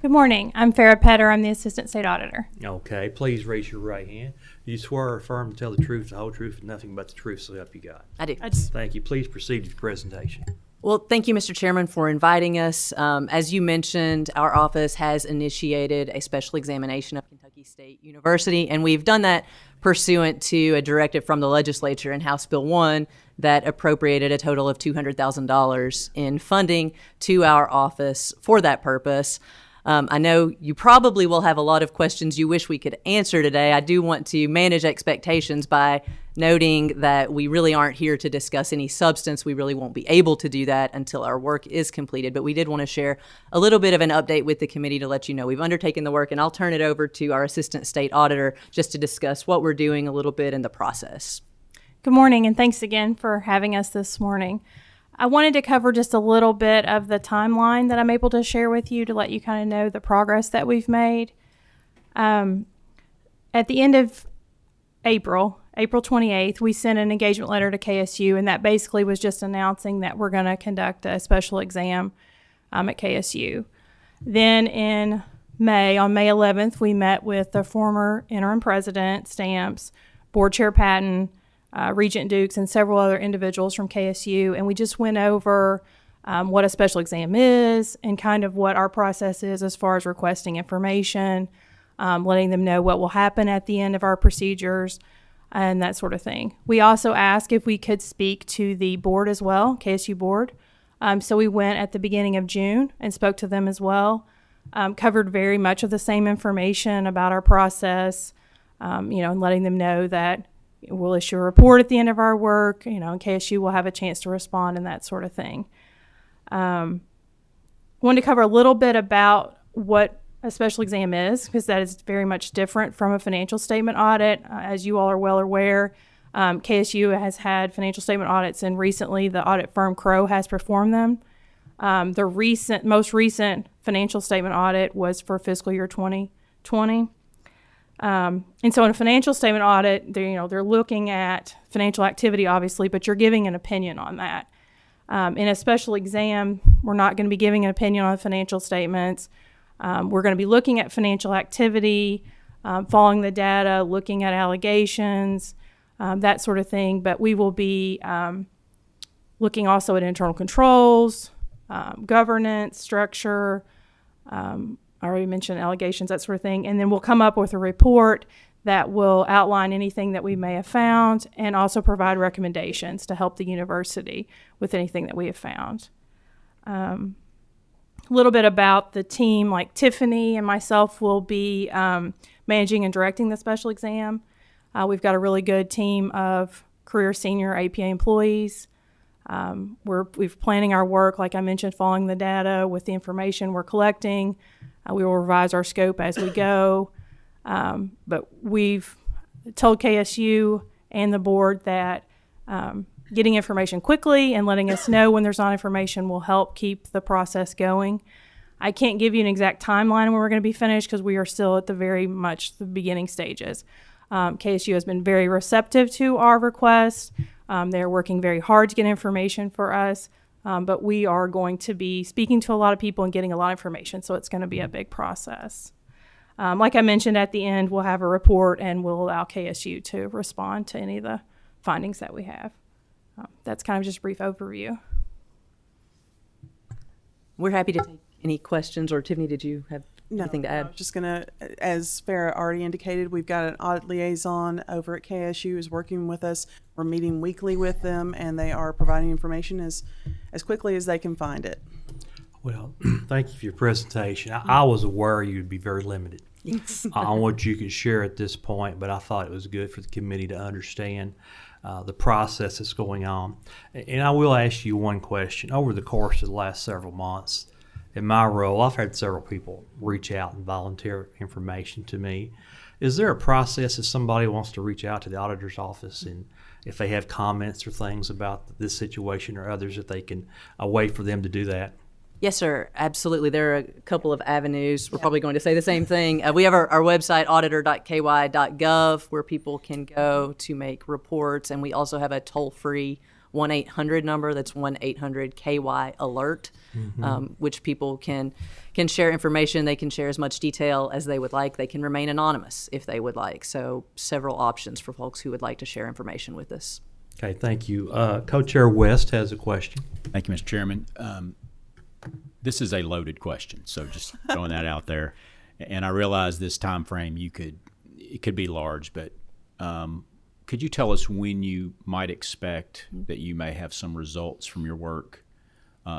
Good morning. I'm Farrah Petter. I'm the Assistant State Auditor. Okay, please raise your right hand. Do you swear or affirm to tell the truth, the whole truth, and nothing but the truth, so help you God? I do. Thank you. Please proceed with your presentation. Well, thank you, Mr. Chairman, for inviting us. As you mentioned, our office has initiated a special examination of Kentucky State University, and we've done that pursuant to a directive from the legislature in House Bill 1 that appropriated a total of $200,000 in funding to our office for that purpose. I know you probably will have a lot of questions you wish we could answer today. I do want to manage expectations by noting that we really aren't here to discuss any substance. We really won't be able to do that until our work is completed. But we did want to share a little bit of an update with the committee to let you know we've undertaken the work, and I'll turn it over to our Assistant State Auditor just to discuss what we're doing a little bit in the process. Good morning, and thanks again for having us this morning. I wanted to cover just a little bit of the timeline that I'm able to share with you to let you kind of know the progress that we've made. At the end of April, April 28th, we sent an engagement letter to KSU, and that basically was just announcing that we're going to conduct a special exam at KSU. Then in May, on May 11th, we met with the former interim president, Stamps, board chair Patton, Regent Dukes, and several other individuals from KSU, and we just went over what a special exam is and kind of what our process is as far as requesting information, letting them know what will happen at the end of our procedures, and that sort of thing. We also asked if we could speak to the board as well, KSU board. So we went at the beginning of June and spoke to them as well. Covered very much of the same information about our process, and letting them know that we'll issue a report at the end of our work, and KSU will have a chance to respond and that sort of thing. Wanted to cover a little bit about what a special exam is, because that is very much different from a financial statement audit. As you all are well aware, KSU has had financial statement audits, and recently the audit firm Crowe has performed them. The most recent financial statement audit was for fiscal year 2020. And so in a financial statement audit, they're looking at financial activity, obviously, but you're giving an opinion on that. In a special exam, we're not going to be giving an opinion on financial statements. We're going to be looking at financial activity, following the data, looking at allegations, that sort of thing. But we will be looking also at internal controls, governance, structure. I already mentioned allegations, that sort of thing. And then we'll come up with a report that will outline anything that we may have found and also provide recommendations to help the university with anything that we have found. A little bit about the team, like Tiffany and myself will be managing and directing the special exam. We've got a really good team of career senior APA employees. We're planning our work, like I mentioned, following the data with the information we're collecting. We will revise our scope as we go. But we've told KSU and the board that getting information quickly and letting us know when there's not information will help keep the process going. I can't give you an exact timeline when we're going to be finished because we are still at the very much the beginning stages. KSU has been very receptive to our request. They're working very hard to get information for us, but we are going to be speaking to a lot of people and getting a lot of information, so it's going to be a big process. Like I mentioned at the end, we'll have a report and we'll allow KSU to respond to any of the findings that we have. That's kind of just a brief overview. We're happy to take any questions, or Tiffany, did you have anything to add? I was just going to, as Farrah already indicated, we've got an audit liaison over at KSU who's working with us. We're meeting weekly with them, and they are providing information as quickly as they can find it. Well, thank you for your presentation. I was aware you'd be very limited on what you could share at this point, but I thought it was good for the committee to understand the process that's going on. And I will ask you one question. Over the course of the last several months, in my role, I've had several people reach out and volunteer information to me. Is there a process if somebody wants to reach out to the auditor's office and if they have comments or things about this situation or others, that they can wait for them to do that? Yes, sir. Absolutely. There are a couple of avenues. We're probably going to say the same thing. We have our website, auditor.ky.gov, where people can go to make reports. And we also have a toll-free 1-800 number. That's 1-800-KY-ALERT, which people can share information. They can share as much detail as they would like. They can remain anonymous if they would like. So several options for folks who would like to share information with us. Okay, thank you. Co-Chair West has a question. Thank you, Mr. Chairman. This is a loaded question, so just throwing that out there. And I realize this time frame it could be large, but could you tell us when you might expect that you may have some results from your work,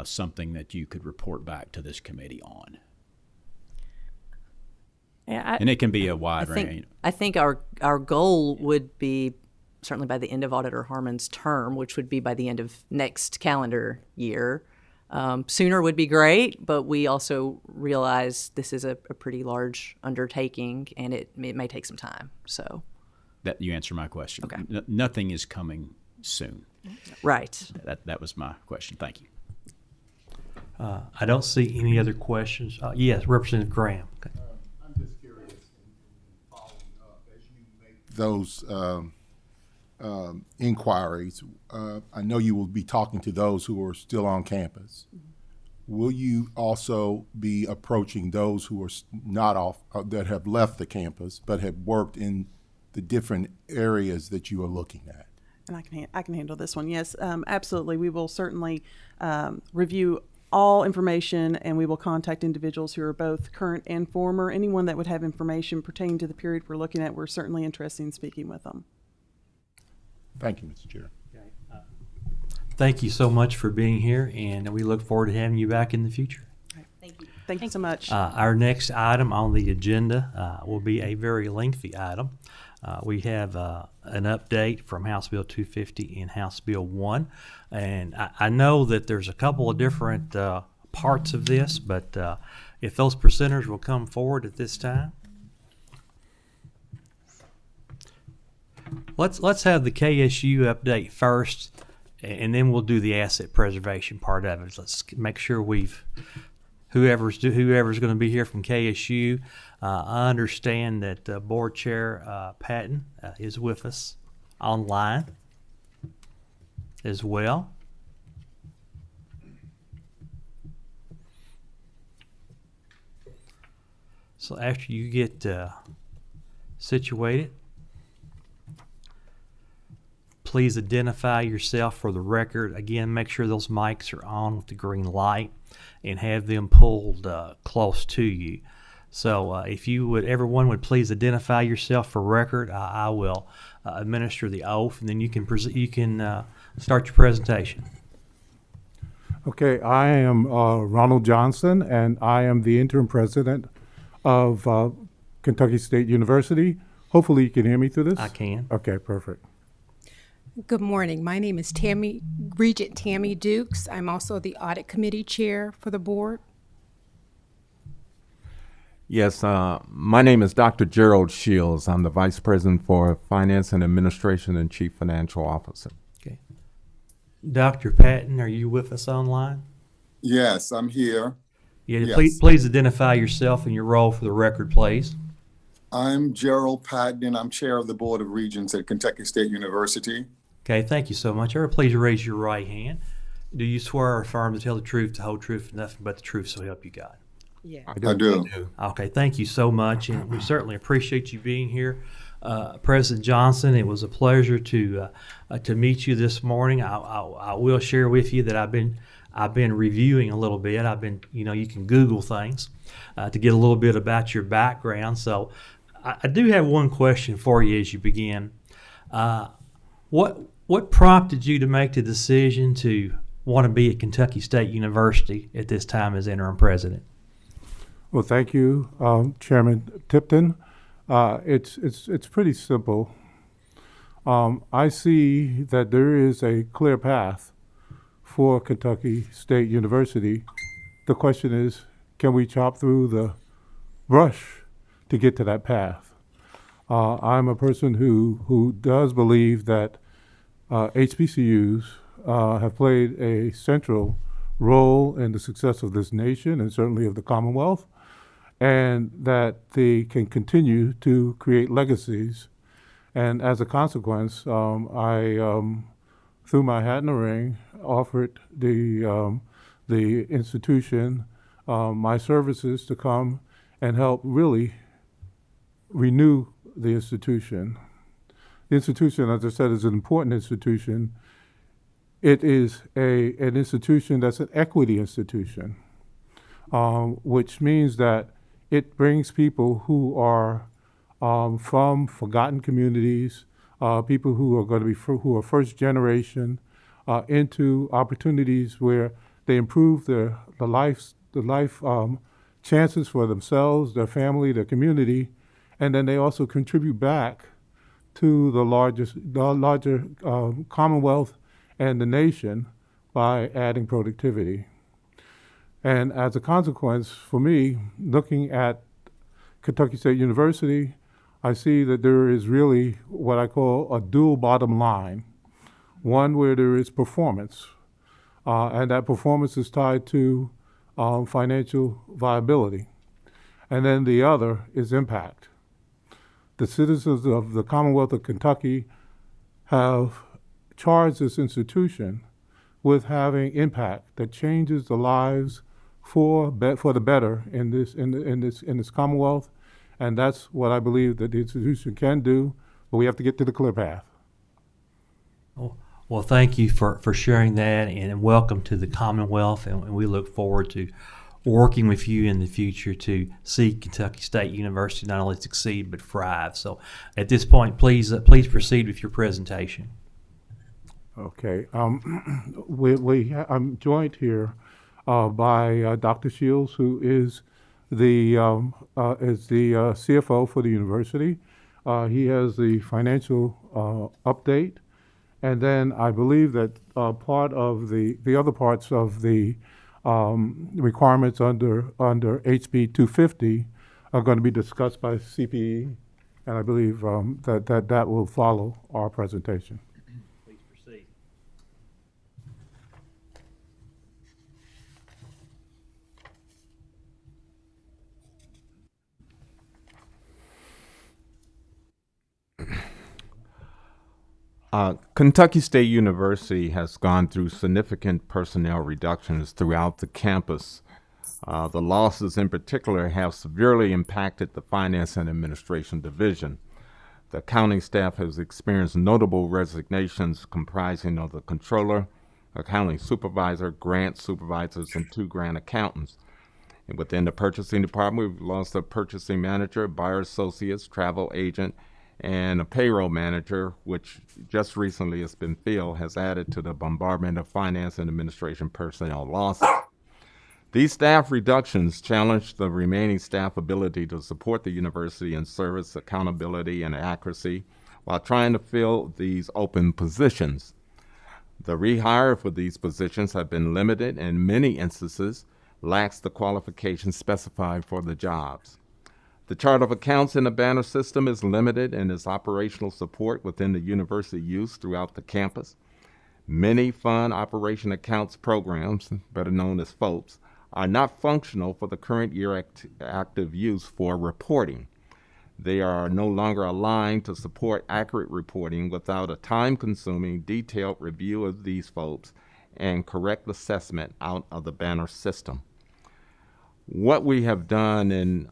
something that you could report back to this committee on? Yeah, and it can be a wide range. I think our goal would be certainly by the end of Auditor Harmon's term, which would be by the end of next calendar year. Sooner would be great, but we also realize this is a pretty large undertaking, and it may take some time. So that you answer my question. Okay. Nothing is coming soon. Right. That was my question. Thank you. I don't see any other questions. Yes, Representative Graham. Okay. I'm just curious in following up as you make those inquiries, I know you will be talking to those who are still on campus. Will you also be approaching those who are not off, that have left the campus, but have worked in the different areas that you are looking at? And I can handle this one. Yes, absolutely. We will certainly review all information, and we will contact individuals who are both current and former. Anyone that would have information pertaining to the period we're looking at, we're certainly interested in speaking with them. Thank you, Mr. Chair. Thank you so much for being here, and we look forward to having you back in the future. Thank you. Thank you so much. Our next item on the agenda will be a very lengthy item. We have an update from House Bill 250 and House Bill 1. And I know that there's a couple of different parts of this, but if those presenters will come forward at this time. Let's have the KSU update first, and then we'll do the asset preservation part of it. Let's make sure whoever's going to be here from KSU. I understand that Board Chair Patton is with us online as well. So after you get situated, please identify yourself for the record. Again, make sure those mics are on with the green light and have them pulled close to you. So if you would, everyone would please identify yourself for record. I will administer the oath, and then you can start your presentation. Okay, I am Ronald Johnson, and I am the interim president of Kentucky State University. Hopefully you can hear me through this. I can. Okay, perfect. Good morning. My name is Regent Tammy Dukes. I'm also the Audit Committee Chair for the board. Yes, my name is Dr. Gerald Shields. I'm the Vice President for Finance and Administration and Chief Financial Officer. Okay. Dr. Patton, are you with us online? Yes, I'm here. Yeah, Yes. please identify yourself and your role for the record, please. I'm Gerald Patton, and I'm Chair of the Board of Regents at Kentucky State University. Okay, thank you so much. Please raise your right hand. Do you swear or affirm to tell the truth, the whole truth, and nothing but the truth, so help you God? Yeah. I do. Okay, thank you so much, and we certainly appreciate you being here. President Johnson, it was a pleasure to meet you this morning. I will share with you that I've been reviewing a little bit. You can Google things to get a little bit about your background. So I do have one question for you as you begin. What prompted you to make the decision to want to be at Kentucky State University at this time as interim president? Well, thank you, Chairman Tipton. It's pretty simple. I see that there is a clear path for Kentucky State University. The question is, can we chop through the brush to get to that path? I'm a person who does believe that HBCUs have played a central role in the success of this nation and certainly of the Commonwealth, and that they can continue to create legacies. And as a consequence, I threw my hat in the ring, offered the institution my services to come and help really renew the institution. The institution, as I said, is an important institution. It is an institution that's an equity institution, which means that it brings people who are from forgotten communities, people who are going to be who are first generation, into opportunities where they improve the life chances for themselves, their family, their community, and then they also contribute back to the larger Commonwealth and the nation by adding productivity. And as a consequence, for me, looking at Kentucky State University, I see that there is really what I call a dual bottom line. One where there is performance, and that performance is tied to financial viability. And then the other is impact. The citizens of the Commonwealth of Kentucky have charged this institution with having impact that changes the lives for the better in this Commonwealth, and that's what I believe that the institution can do. But we have to get to the clear path. Well, thank you for sharing that, and welcome to the Commonwealth, and we look forward to working with you in the future to see Kentucky State University not only succeed but thrive. So at this point, please proceed with your presentation. Okay. I'm joined here by Dr. Shields, who is the CFO for the university. He has the financial update. And then I believe that part of the other parts of the requirements under HB 250 are going to be discussed by CPE, and I believe that will follow our presentation. Please proceed. Kentucky State University has gone through significant personnel reductions throughout the campus. The losses in particular have severely impacted the Finance and Administration Division. The accounting staff has experienced notable resignations comprising of the controller, accounting supervisor, grant supervisors, and 2 grant accountants. And within the purchasing department, we've lost a purchasing manager, buyer associates, travel agent, and a payroll manager, which just recently has been filled, has added to the bombardment of finance and administration personnel losses. These staff reductions challenge the remaining staff ability to support the university in service, accountability, and accuracy while trying to fill these open positions. The rehire for these positions have been limited and in many instances lacks the qualifications specified for the jobs. The chart of accounts in the banner system is limited in its operational support within the university use throughout the campus. Many fund operation accounts programs, better known as FOAPs, are not functional for the current year active use for reporting. They are no longer aligned to support accurate reporting without a time-consuming, detailed review of these FOAPs and correct assessment out of the banner system. What we have done in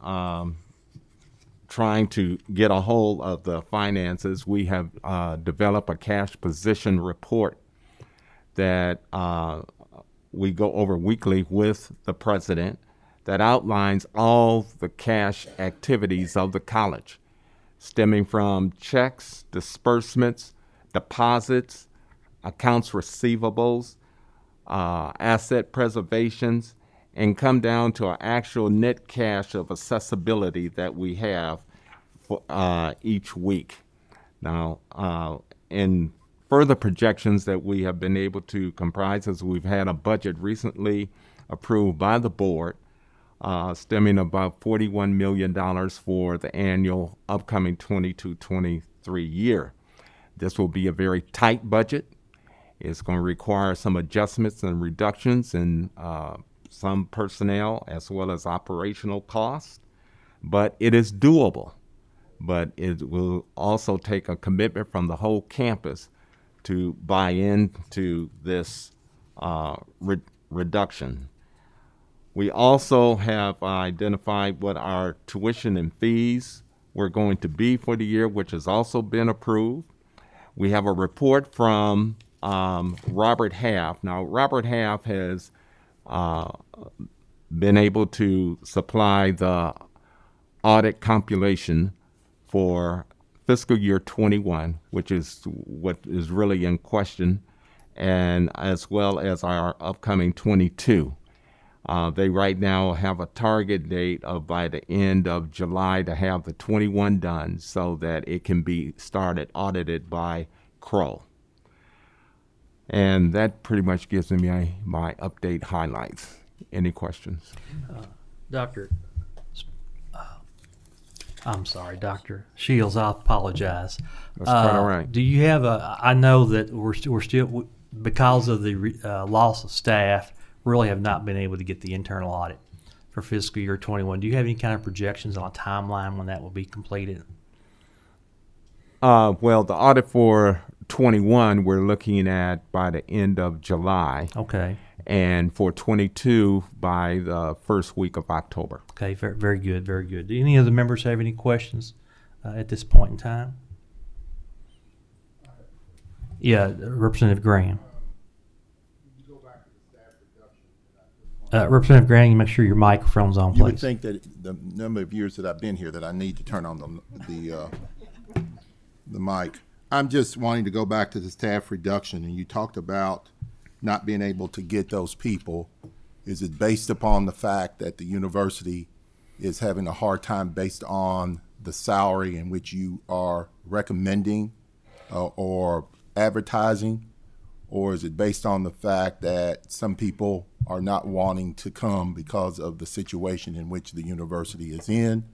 trying to get a hold of the finances, we have developed a cash position report that we go over weekly with the president that outlines all the cash activities of the college, stemming from checks, disbursements, deposits, accounts receivables, asset preservations, and come down to our actual net cash of accessibility that we have for each week. Now, in further projections that we have been able to comprise, as we've had a budget recently approved by the board, stemming about $41 million for the annual upcoming 22-23 year. This will be a very tight budget. It's going to require some adjustments and reductions in some personnel as well as operational costs, but it is doable. But it will also take a commitment from the whole campus to buy into this reduction. We also have identified what our tuition and fees were going to be for the year, which has also been approved. We have a report from Robert Half. Now, Robert Half has been able to supply the audit compilation for fiscal year 21, which is what is really in question, and as well as our upcoming 22. They right now have a target date of by the end of July to have the 21 done so that it can be started audited by Crow. And that pretty much gives me my update highlights. Any questions? Dr. Shields, I apologize. That's quite all right. Do you have I know that we're still, because of the loss of staff, really have not been able to get the internal audit for fiscal year 21. Do you have any kind of projections on a timeline when that will be completed? Well, the audit for 21, we're looking at by the end of July. Okay. And for 22 by the first week of October. Okay, very, very good, very good. Do any of the members have any questions at this point in time? Yeah, Representative Graham. Representative Graham, you make sure your microphone's on, please. You would think that the number of years that I've been here that I need to turn on the mic. I'm just wanting to go back to the staff reduction, and you talked about not being able to get those people. Is it based upon the fact that the university is having a hard time based on the salary in which you are recommending or advertising? Or is it based on the fact that some people are not wanting to come because of the situation in which the university is in?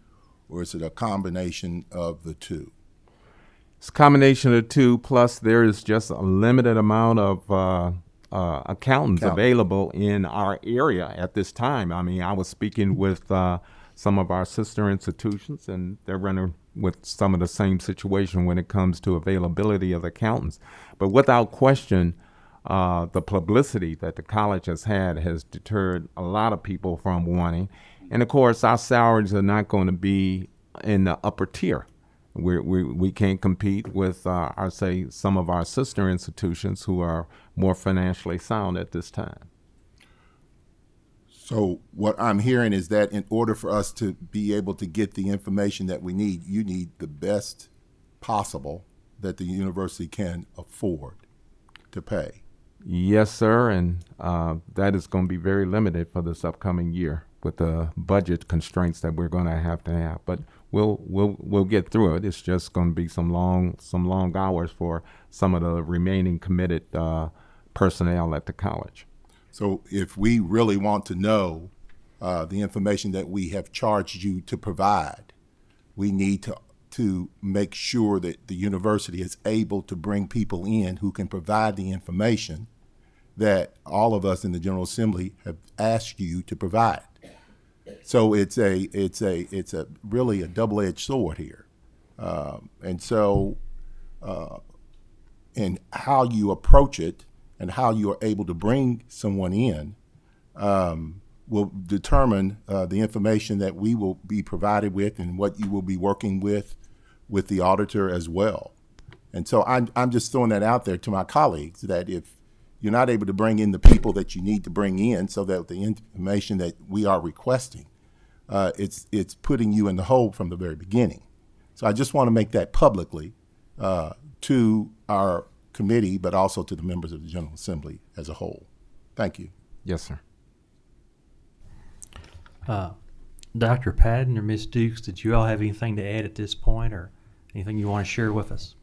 Or is it a combination of the two? It's a combination of the two, plus there is just a limited amount of accountants available in our area at this time. I mean, I was speaking with some of our sister institutions, and they're running with some of the same situation when it comes to availability of accountants. But without question, the publicity that the college has had has deterred a lot of people from wanting. And of course, our salaries are not going to be in the upper tier. We can't compete with, some of our sister institutions who are more financially sound at this time. So what I'm hearing is that in order for us to be able to get the information that we need, you need the best possible that the university can afford to pay. Yes, sir, and that is going to be very limited for this upcoming year with the budget constraints that we're going to have. But we'll get through it. It's just going to be some long hours for some of the remaining committed personnel at the college. So if we really want to know the information that we have charged you to provide, we need to make sure that the university is able to bring people in who can provide the information that all of us in the General Assembly have asked you to provide. So it's a really a double-edged sword here, and how you approach it and how you are able to bring someone in will determine the information that we will be provided with and what you will be working with the auditor as well. And so I'm just throwing that out there to my colleagues that if you're not able to bring in the people that you need to bring in so that the information that we are requesting, it's putting you in the hole from the very beginning. So I just want to make that publicly to our committee, but also to the members of the General Assembly as a whole. Thank you. Yes, sir. Dr. Padden or Ms. Dukes, did you all have anything to add at this point or anything you want to share with us?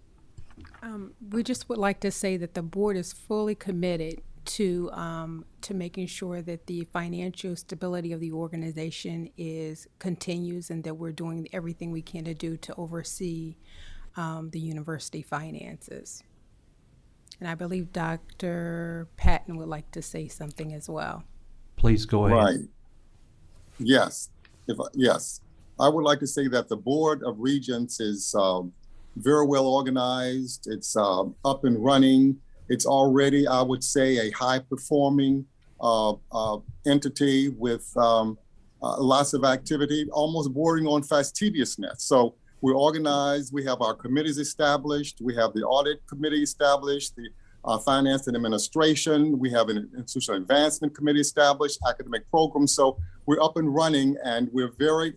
We just would like to say that the board is fully committed to making sure that the financial stability of the organization continues and that we're doing everything we can to do to oversee the university finances. And I believe Dr. Patton would like to say something as well. Please go ahead. Right. Yes. Yes. I would like to say that the Board of Regents is very well organized. It's up and running. It's already, I would say, a high-performing entity with lots of activity, almost bordering on fastidiousness. So we're organized. We have our committees established. We have the audit committee established, the finance and administration. We have an institutional advancement committee established, academic programs. So we're up and running, and we're very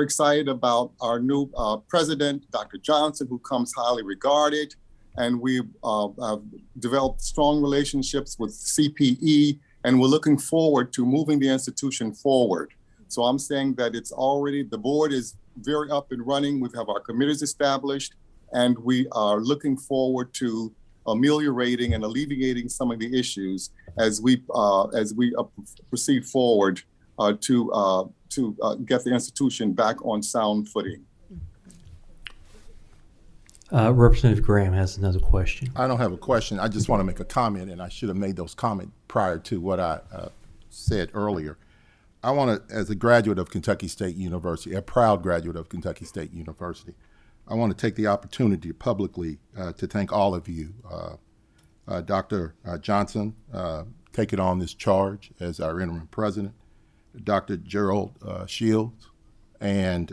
excited about our new president, Dr. Johnson, who comes highly regarded. And we've developed strong relationships with CPE, and we're looking forward to moving the institution forward. So I'm saying that the board is very up and running. We have our committees established, and we are looking forward to ameliorating and alleviating some of the issues as we proceed forward to get the institution back on sound footing. Representative Graham has another question. I don't have a question. I just want to make a comment, and I should have made those comments prior to what I said earlier. I want to, as a graduate of Kentucky State University, a proud graduate of Kentucky State University, I want to take the opportunity publicly to thank all of you. Dr. Johnson, taking on this charge as our interim president, Dr. Gerald Shields, and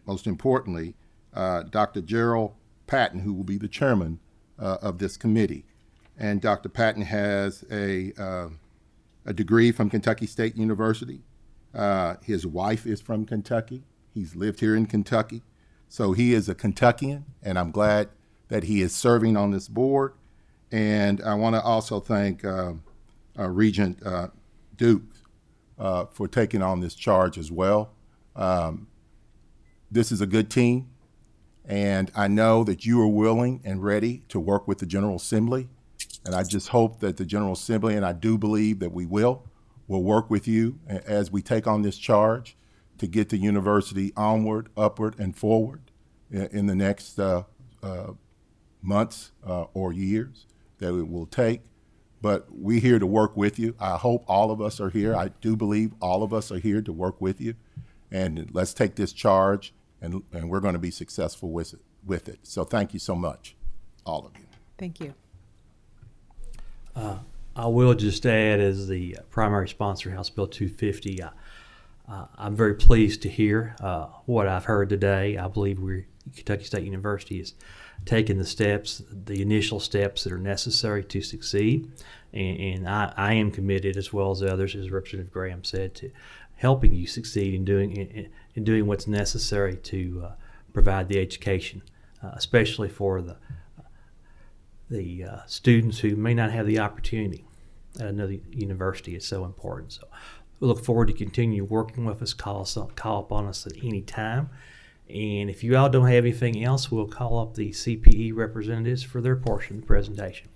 most importantly, Dr. Gerald Patton, who will be the chairman of this committee. And Dr. Patton has a degree from Kentucky State University. His wife is from Kentucky. He's lived here in Kentucky. So he is a Kentuckian, and I'm glad that he is serving on this board. And I want to also thank Regent Duke for taking on this charge as well. This is a good team, and I know that you are willing and ready to work with the General Assembly. And I just hope that the General Assembly, and I do believe that we will work with you as we take on this charge to get the university onward, upward, and forward in the next months or years that it will take. But we're here to work with you. I hope all of us are here. I do believe all of us are here to work with you. And let's take this charge, and we're going to be successful with it. So thank you so much, all of you. Thank you. I will just add, as the primary sponsor of House Bill 250, I'm very pleased to hear what I've heard today. I believe Kentucky State University is taking the initial steps that are necessary to succeed. And I am committed, as well as others, as Representative Graham said, to helping you succeed in doing what's necessary to provide the education, especially for the students who may not have the opportunity at another university. Is so important. So we look forward to continue working with us. Call upon us at any time. And if you all don't have anything else, we'll call up the CPE representatives for their portion of the presentation.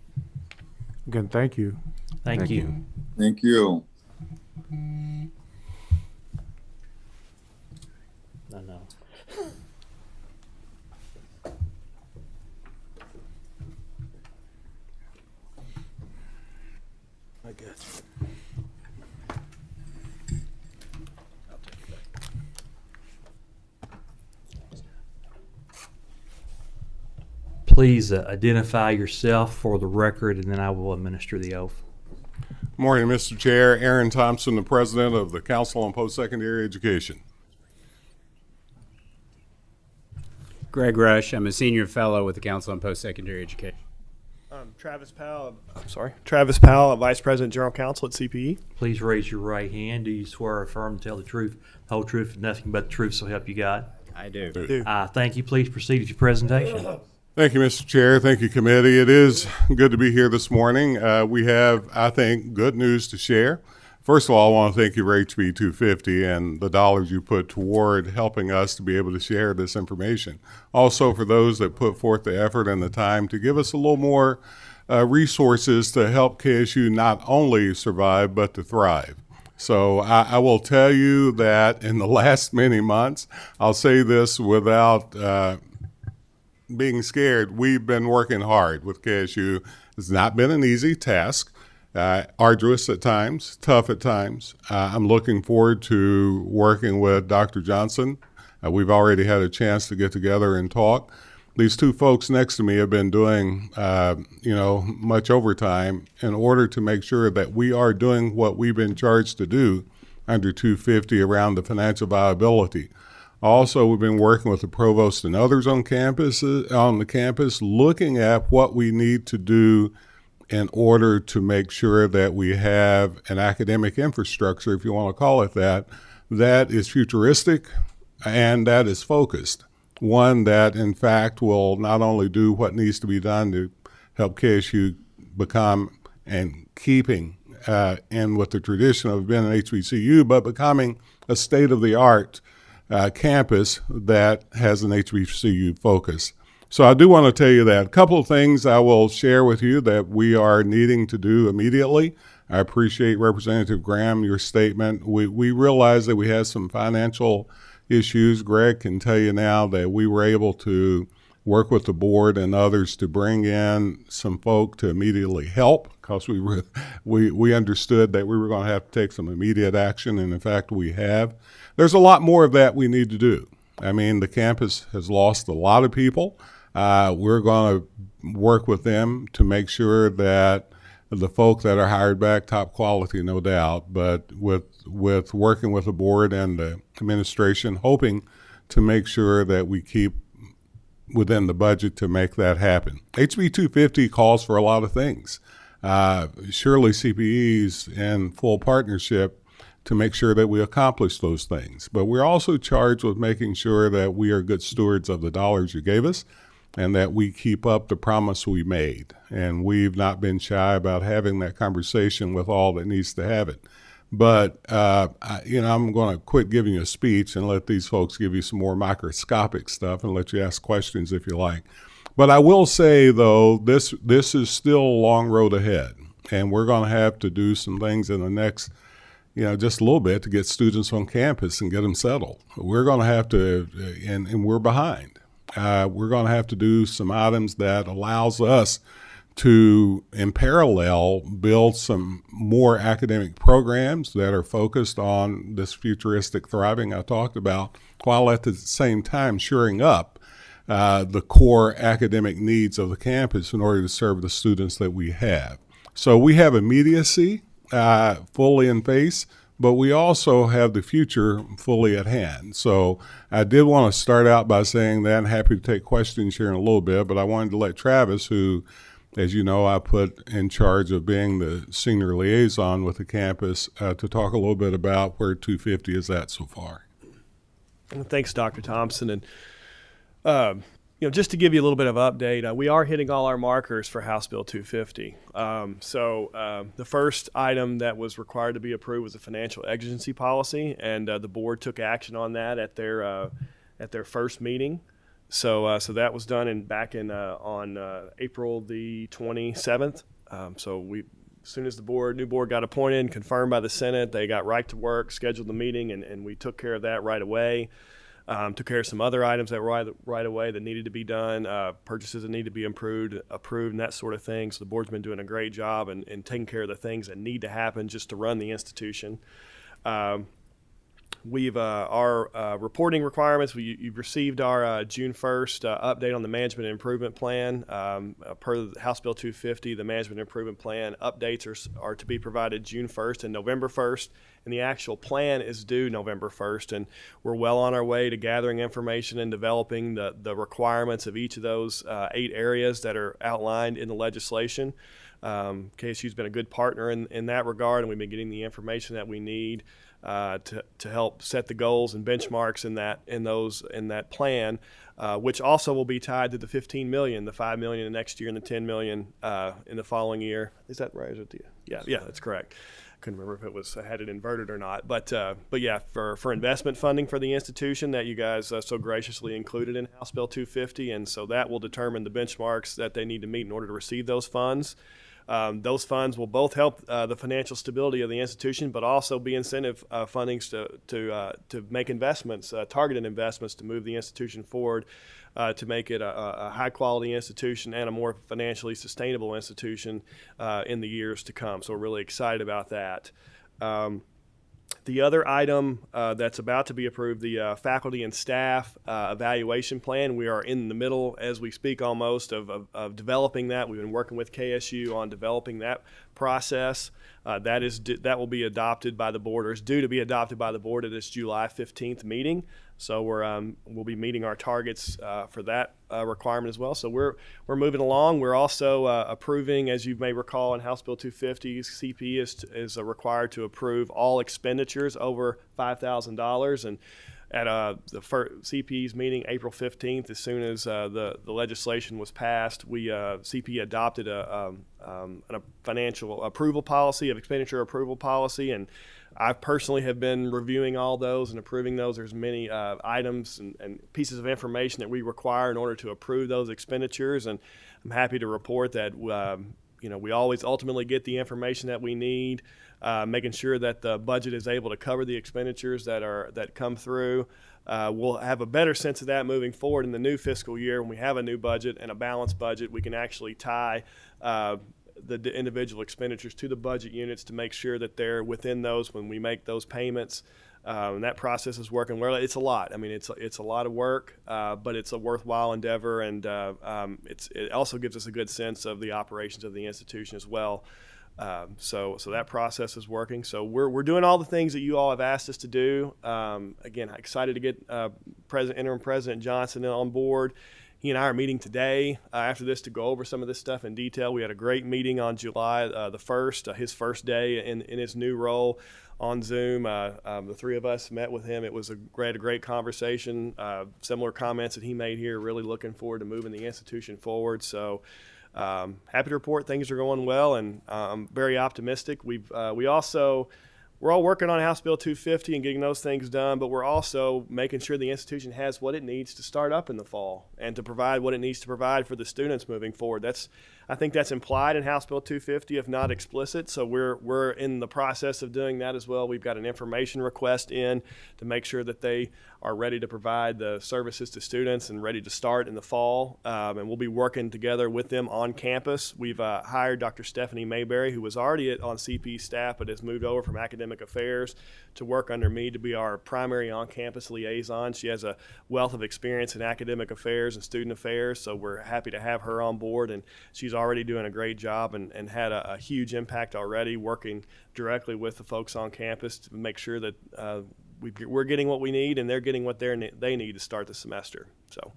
Again, thank you. Thank you. Thank you. I know. I guess. Please identify yourself for the record, and then I will administer the oath. Morning, Mr. Chair. Aaron Thompson, the President of the Council on Post-Secondary Education. Greg Rush. I'm a Senior Fellow with the Council on Post-Secondary Education. Travis Powell, Vice President General Counsel at CPE. Please raise your right hand. Do you swear or affirm to tell the truth, the whole truth, and nothing but the truth, so help you God? I do. Thank you. Please proceed with your presentation. Thank you, Mr. Chair. Thank you, committee. It is good to be here this morning. We have, I think, good news to share. First of all, I want to thank you for HB 250 and the dollars you put toward helping us to be able to share this information. Also, for those that put forth the effort and the time to give us a little more resources to help KSU not only survive, but to thrive. So I will tell you that in the last many months, I'll say this without being scared, we've been working hard with KSU. It's not been an easy task, arduous at times, tough at times. I'm looking forward to working with Dr. Johnson. We've already had a chance to get together and talk. These two folks next to me have been doing, much overtime in order to make sure that we are doing what we've been charged to do under 250 around the financial viability. Also, we've been working with the provost and others on the campus, looking at what we need to do in order to make sure that we have an academic infrastructure, if you want to call it that is futuristic and that is focused. One that, in fact, will not only do what needs to be done to help KSU become and keeping in with the tradition of being an HBCU, but becoming a state-of-the-art campus that has an HBCU focus. So I do want to tell you that. A couple of things I will share with you that we are needing to do immediately. I appreciate, Representative Graham, your statement. We realize that we had some financial issues. Greg can tell you now that we were able to work with the board and others to bring in some folk to immediately help, because we understood that we were going to have to take some immediate action, and in fact we have. There's a lot more of that we need to do. I mean, the campus has lost a lot of people. We're going to work with them to make sure that the folk that are hired back, top quality, no doubt, but with working with the board and the administration, hoping to make sure that we keep within the budget to make that happen. HB 250 calls for a lot of things. Surely CPE's in full partnership to make sure that we accomplish those things. But we're also charged with making sure that we are good stewards of the dollars you gave us and that we keep up the promise we made. And we've not been shy about having that conversation with all that needs to have it. But, I'm going to quit giving you a speech and let these folks give you some more microscopic stuff and let you ask questions if you like. But I will say, though, this is still a long road ahead. And we're going to have to do some things in the next, just a little bit to get students on campus and get them settled. We're going to have to, and we're behind. We're going to have to do some items that allows us to, in parallel, build some more academic programs that are focused on this futuristic thriving I talked about, while at the same time shoring up the core academic needs of the campus in order to serve the students that we have. So we have immediacy fully in face, but we also have the future fully at hand. So I did want to start out by saying that. I'm happy to take questions here in a little bit, but I wanted to let Travis, who, as you know, I put in charge of being the senior liaison with the campus, to talk a little bit about where 250 is at so far. Thanks, Dr. Thompson. And just to give you a little bit of update, we are hitting all our markers for House Bill 250. The first item that was required to be approved was a financial exigency policy, and the board took action on that at their first meeting. So that was done on April the 27th. As soon as the new board got appointed and confirmed by the Senate, they got right to work, scheduled the meeting, and we took care of that right away. Took care of some other items that were right away that needed to be done, purchases that need to be approved, and that sort of thing. So the board's been doing a great job in taking care of the things that need to happen just to run the institution. Our reporting requirements, you've received our June 1st update on the management improvement plan. Per House Bill 250, the management improvement plan updates are to be provided June 1st and November 1st, and the actual plan is due November 1st, and we're well on our way to gathering information and developing the requirements of each of those 8 areas that are outlined in the legislation. KSU's been a good partner in that regard, and we've been getting the information that we need to help set the goals and benchmarks in that plan, which also will be tied to the $15 million, the $5 million in the next year, and the $10 million in the following year. Is that right? Yeah, that's correct. Couldn't remember if had it inverted or not, but yeah, for investment funding for the institution that you guys so graciously included in House Bill 250, and so that will determine the benchmarks that they need to meet in order to receive those funds. Those funds will both help the financial stability of the institution, but also be incentive fundings to make investments, targeted investments to move the institution forward, to make it a high-quality institution and a more financially sustainable institution in the years to come. So we're really excited about that. The other item that's about to be approved, the faculty and staff evaluation plan. We are in the middle, as we speak, almost of developing that. We've been working with KSU on developing that process. That will be adopted by the board, or is due to be adopted by the board at this July 15th meeting. So we'll be meeting our targets for that requirement as well. So we're moving along. We're also approving, as you may recall, in House Bill 250, CP is required to approve all expenditures over $5,000. And at the CP's meeting, April 15th, as soon as the legislation was passed, CP adopted a financial approval policy, of expenditure approval policy, and I personally have been reviewing all those and approving those. There's many items and pieces of information that we require in order to approve those expenditures, and I'm happy to report that we always ultimately get the information that we need, making sure that the budget is able to cover the expenditures that come through. We'll have a better sense of that moving forward in the new fiscal year. When we have a new budget and a balanced budget, we can actually tie the individual expenditures to the budget units to make sure that they're within those when we make those payments. And that process is working well. It's a lot. I mean, it's a lot of work, but it's a worthwhile endeavor, and it also gives us a good sense of the operations of the institution as well. So that process is working. So we're doing all the things that you all have asked us to do. Again, excited to get Interim President Johnson on board. He and I are meeting today after this to go over some of this stuff in detail. We had a great meeting on July the 1st, his first day in his new role on Zoom. The three of us met with him. It was a great conversation. Similar comments that he made here. Really looking forward to moving the institution forward. So happy to report things are going well, and I'm very optimistic. We're all working on House Bill 250 and getting those things done, but we're also making sure the institution has what it needs to start up in the fall and to provide what it needs to provide for the students moving forward. I think that's implied in House Bill 250, if not explicit. So we're in the process of doing that as well. We've got an information request in to make sure that they are ready to provide the services to students and ready to start in the fall. And we'll be working together with them on campus. We've hired Dr. Stephanie Mayberry, who was already on CP staff but has moved over from academic affairs to work under me to be our primary on-campus liaison. She has a wealth of experience in academic affairs and student affairs, so we're happy to have her on board. And she's already doing a great job and had a huge impact already, working directly with the folks on campus to make sure that we're getting what we need and they're getting what they need to start the semester. So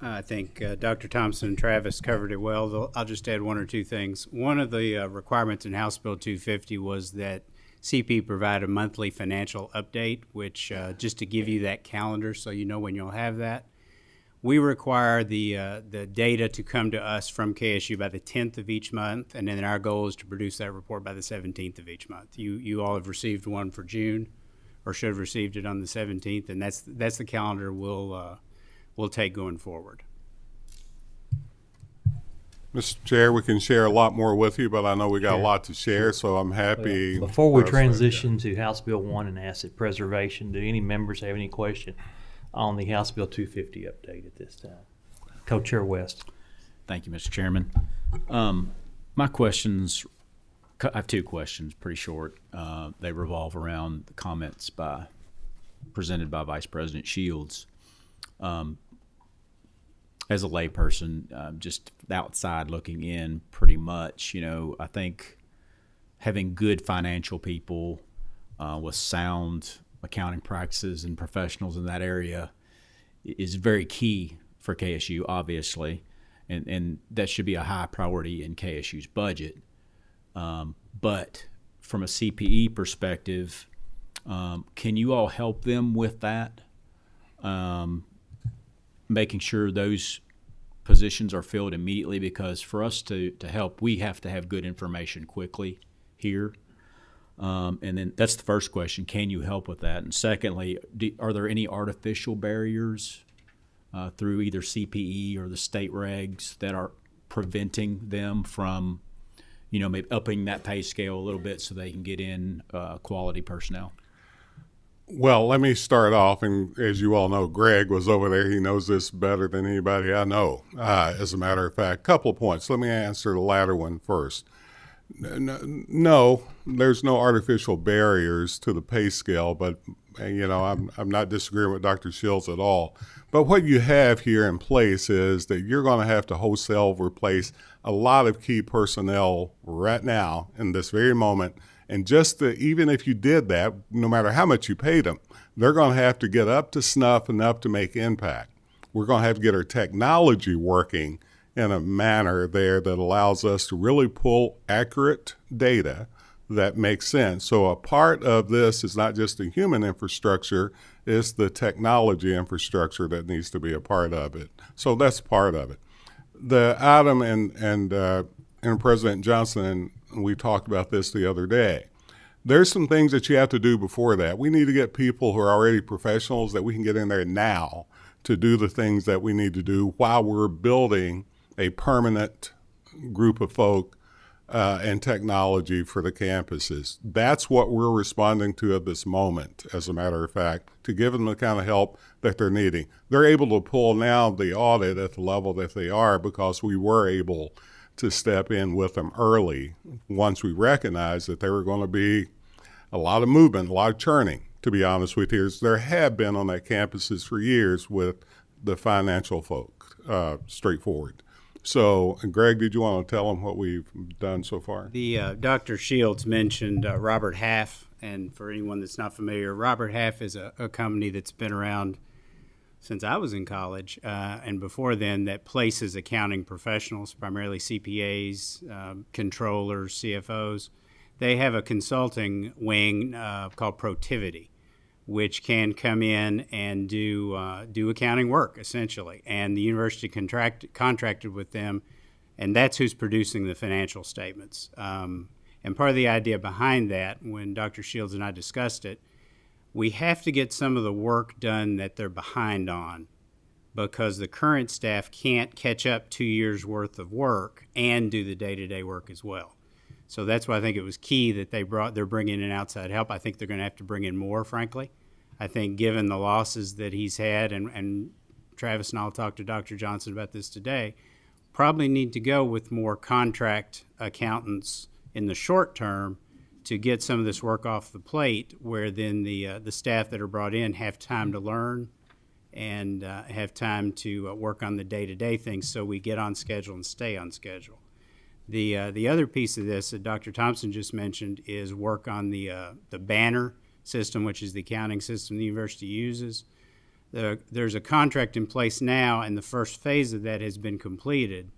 I think Dr. Thompson and Travis covered it well. I'll just add one or two things. One of the requirements in House Bill 250 was that CP provide a monthly financial update, which just to give you that calendar so you know when you'll have that. We require the data to come to us from KSU by the 10th of each month, and then our goal is to produce that report by the 17th of each month. You all have received one for June, or should have received it on the 17th, and that's the calendar we'll take going forward. Mr. Chair, we can share a lot more with you, but I know we got a lot to share, so I'm happy. Before we transition to House Bill 1 and asset preservation, do any members have any question on the House Bill 250 update at this time? Co-Chair West. Thank you, Mr. Chairman. My questions, I have two questions, pretty short. They revolve around the comments presented by Vice President Shields. As a layperson, just outside looking in pretty much, I think having good financial people with sound accounting practices and professionals in that area is very key for KSU, obviously, and that should be a high priority in KSU's budget. But from a CPE perspective, can you all help them with that? Making sure those positions are filled immediately, because for us to help, we have to have good information quickly here. And then that's the first question, can you help with that? And secondly, are there any artificial barriers through either CPE or the state regs that are preventing them from, maybe upping that pay scale a little bit so they can get in quality personnel? Well, let me start off, and as you all know, Greg was over there. He knows this better than anybody I know. As a matter of fact, couple of points. Let me answer the latter one first. No, there's no artificial barriers to the pay scale, but I'm not disagreeing with Dr. Shields at all. But what you have here in place is that you're going to have to wholesale replace a lot of key personnel right now in this very moment. And even if you did that, no matter how much you paid them, they're going to have to get up to snuff enough to make impact. We're going to have to get our technology working in a manner there that allows us to really pull accurate data that makes sense. So a part of this is not just the human infrastructure, it's the technology infrastructure that needs to be a part of it. So that's part of it. The item, and President Johnson and we talked about this the other day. There's some things that you have to do before that. We need to get people who are already professionals that we can get in there now to do the things that we need to do while we're building a permanent group of folk and technology for the campuses. That's what we're responding to at this moment, as a matter of fact, to give them the kind of help that they're needing. They're able to pull now the audit at the level that they are because we were able to step in with them early once we recognized that there were going to be a lot of movement, a lot of churning, to be honest with you. There have been on that campuses for years with the financial folk, straightforward. So, Greg, did you want to tell them what we've done so far? The Dr. Shields mentioned Robert Half, and for anyone that's not familiar, Robert Half is a company that's been around since I was in college, and before then, that places accounting professionals, primarily CPAs, controllers, CFOs. They have a consulting wing called Protivity, which can come in and do accounting work, essentially. And the university contracted with them, and that's who's producing the financial statements. And part of the idea behind that, when Dr. Shields and I discussed it, we have to get some of the work done that they're behind on, because the current staff can't catch up 2 years' worth of work and do the day-to-day work as well. So that's why I think it was key that they're bringing in outside help. I think they're going to have to bring in more, frankly. I think given the losses that he's had, and Travis and I'll talk to Dr. Johnson about this today, probably need to go with more contract accountants in the short term to get some of this work off the plate, where then the staff that are brought in have time to learn and have time to work on the day-to-day things, so we get on schedule and stay on schedule. The other piece of this that Dr. Thompson just mentioned is work on the Banner system, which is the accounting system the university uses. There's a contract in place now, and the first phase of that has been completed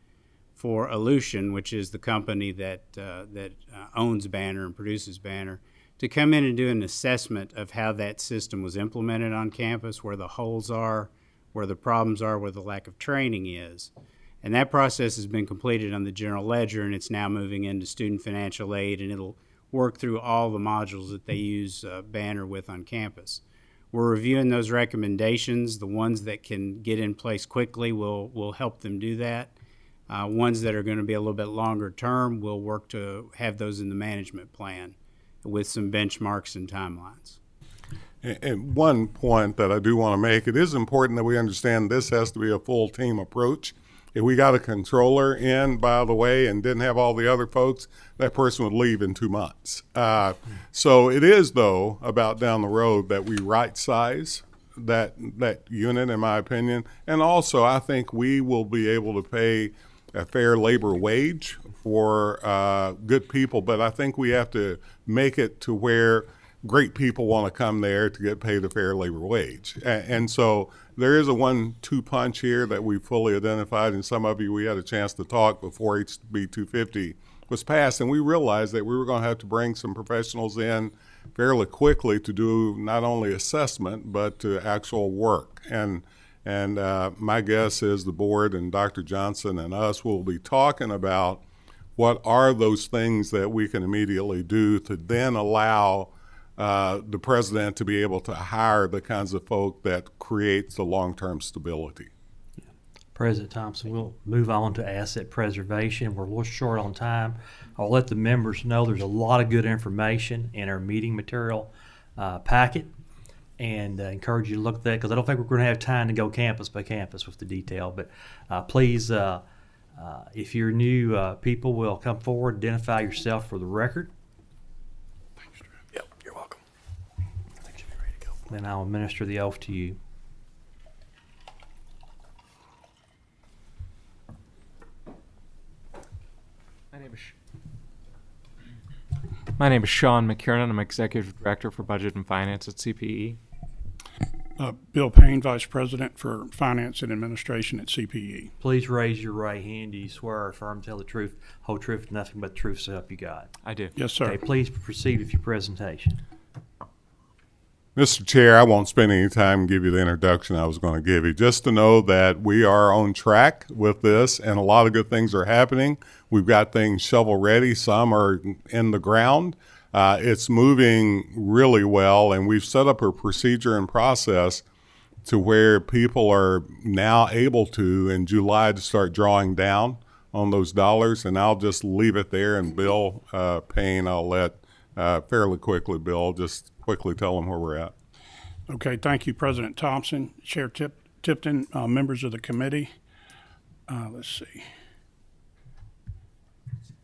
for Aleutian, which is the company that owns Banner and produces Banner, to come in and do an assessment of how that system was implemented on campus, where the holes are, where the problems are, where the lack of training is. And that process has been completed on the general ledger, and it's now moving into student financial aid, and it'll work through all the modules that they use Banner with on campus. We're reviewing those recommendations. The ones that can get in place quickly will help them do that. Ones that are going to be a little bit longer term, we'll work to have those in the management plan with some benchmarks and timelines. And one point that I do want to make, it is important that we understand this has to be a full team approach. If we got a controller in, by the way, and didn't have all the other folks, that person would leave in 2 months. So it is, though, about down the road that we right-size that unit, in my opinion. And also, I think we will be able to pay a fair labor wage for good people, but I think we have to make it to where great people want to come there to get paid a fair labor wage. And so there is a 1-2 punch here that we fully identified, and some of you, we had a chance to talk before HB 250 was passed, and we realized that we were going to have to bring some professionals in fairly quickly to do not only assessment, but to actual work. And my guess is the board and Dr. Johnson and us will be talking about what are those things that we can immediately do to then allow the president to be able to hire the kinds of folk that creates the long-term stability. President Thompson, we'll move on to asset preservation. We're a little short on time. I'll let the members know there's a lot of good information in our meeting material packet, and encourage you to look at that, because I don't think we're going to have time to go campus by campus with the detail. But please, if you're new, people will come forward, identify yourself for the record. Yep, you're welcome. Then I'll administer the oath to you. My name is Sean McKiernan. I'm Executive Director for Budget and Finance at CPE. Bill Payne, Vice President for Finance and Administration at CPE. Please raise your right hand. Do you swear or affirm to tell the truth, whole truth, nothing but the truth, so help you God? I do. Yes, sir. Okay, please proceed with your presentation. Mr. Chair, I won't spend any time and give you the introduction I was going to give you. Just to know that we are on track with this, and a lot of good things are happening. We've got things shovel ready. Some are in the ground. It's moving really well, and we've set up a procedure and process to where people are now able to, in July, to start drawing down on those dollars. And I'll just leave it there, and Bill Payne, I'll let fairly quickly, Bill, just quickly tell them where we're at. Okay, thank you, President Thompson, Chair Tipton, members of the committee. Let's see.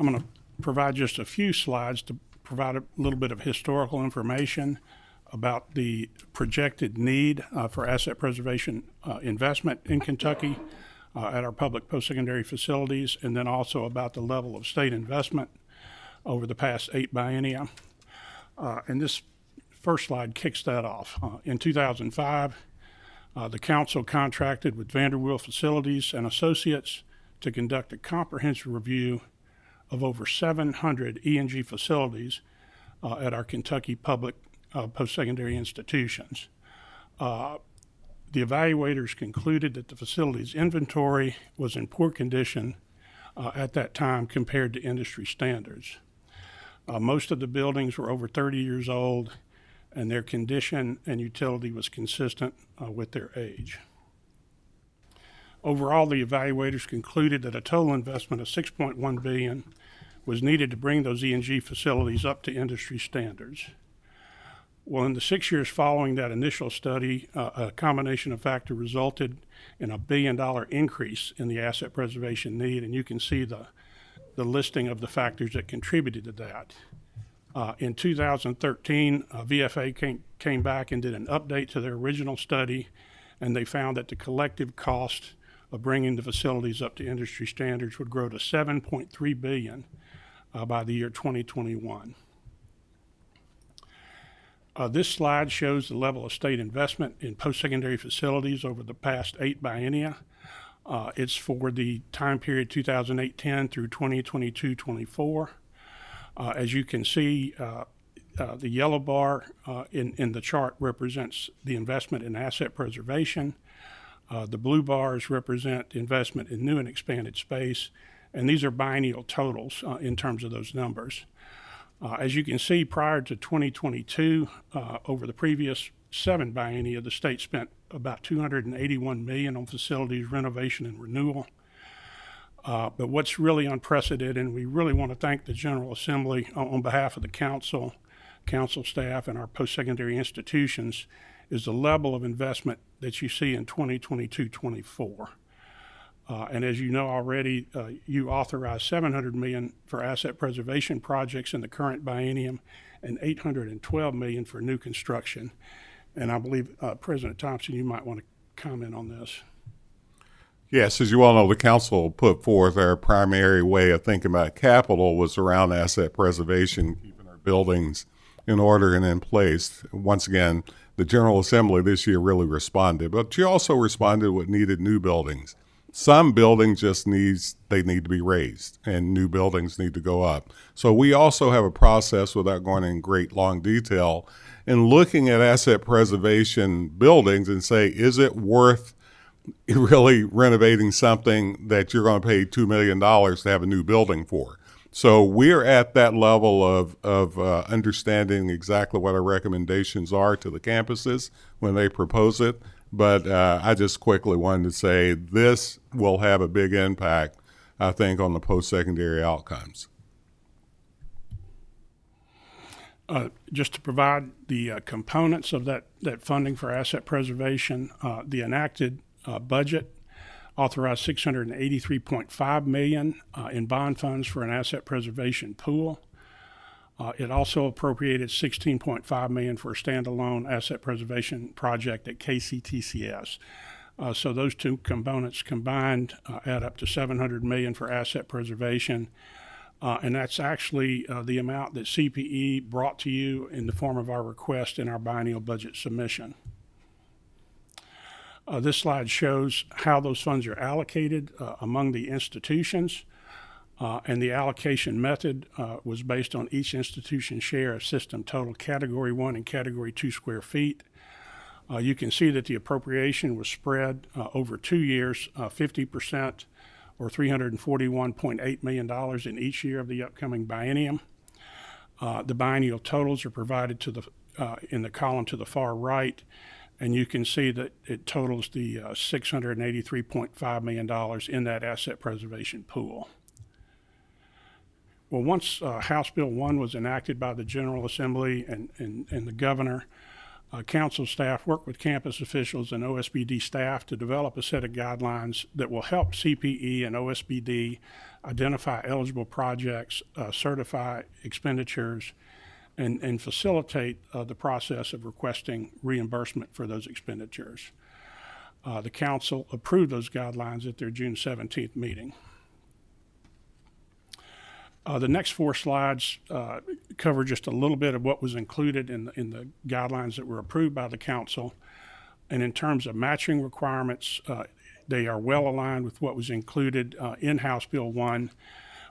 I'm going to provide just a few slides to provide a little bit of historical information about the projected need for asset preservation investment in Kentucky at our public post-secondary facilities, and then also about the level of state investment over the past 8 biennia. And this first slide kicks that off. In 2005, the council contracted with Vanderbilt Facilities and Associates to conduct a comprehensive review of over 700 E&G facilities at our Kentucky public post-secondary institutions. The evaluators concluded that the facility's inventory was in poor condition at that time compared to industry standards. Most of the buildings were over 30 years old, and their condition and utility was consistent with their age. Overall, the evaluators concluded that a total investment of $6.1 billion was needed to bring those E&G facilities up to industry standards. Well, in the 6 years following that initial study, a combination of factors resulted in a $1 billion increase in the asset preservation need, and you can see the listing of the factors that contributed to that. In 2013, VFA came back and did an update to their original study, and they found that the collective cost of bringing the facilities up to industry standards would grow to $7.3 billion by the year 2021. This slide shows the level of state investment in post-secondary facilities over the past 8 biennia. It's for the time period 2008-10 through 2022-24. As you can see, the yellow bar in the chart represents the investment in asset preservation. The blue bars represent investment in new and expanded space, and these are biennial totals in terms of those numbers. As you can see, prior to 2022, over the previous 7 biennia, the state spent about $281 million on facilities renovation and renewal. But what's really unprecedented, and we really want to thank the General Assembly on behalf of the council staff, and our post-secondary institutions, is the level of investment that you see in 2022-24. And as you know already, you authorized $700 million for asset preservation projects in the current biennium and $812 million for new construction. And I believe, President Thompson, you might want to comment on this. Yes, as you all know, the council put forth our primary way of thinking about capital was around asset preservation, keeping our buildings in order and in place. Once again, the General Assembly this year really responded, but she also responded with needed new buildings. Some buildings just need to be raised, and new buildings need to go up. So we also have a process, without going in great long detail, in looking at asset preservation buildings and say, is it worth really renovating something that you're going to pay $2 million to have a new building for? So we're at that level of understanding exactly what our recommendations are to the campuses when they propose it. But I just quickly wanted to say this will have a big impact, I think, on the post-secondary outcomes. Just to provide the components of that funding for asset preservation, the enacted budget authorized $683.5 million in bond funds for an asset preservation pool. It also appropriated $16.5 million for a standalone asset preservation project at KCTCS. So those two components combined add up to $700 million for asset preservation. And that's actually the amount that CPE brought to you in the form of our request in our biennial budget submission. This slide shows how those funds are allocated among the institutions. And the allocation method was based on each institution's share of system total Category 1 and Category 2 square feet. You can see that the appropriation was spread over 2 years, 50% or $341.8 million in each year of the upcoming biennium. The biennial totals are provided in the column to the far right, and you can see that it totals the $683.5 million in that asset preservation pool. Well, once House Bill 1 was enacted by the General Assembly and the governor, Council staff worked with campus officials and OSBD staff to develop a set of guidelines that will help CPE and OSBD identify eligible projects, certify expenditures, and facilitate the process of requesting reimbursement for those expenditures. The council approved those guidelines at their June 17th meeting. The next 4 slides cover just a little bit of what was included in the guidelines that were approved by the council. And in terms of matching requirements, they are well aligned with what was included in House Bill 1,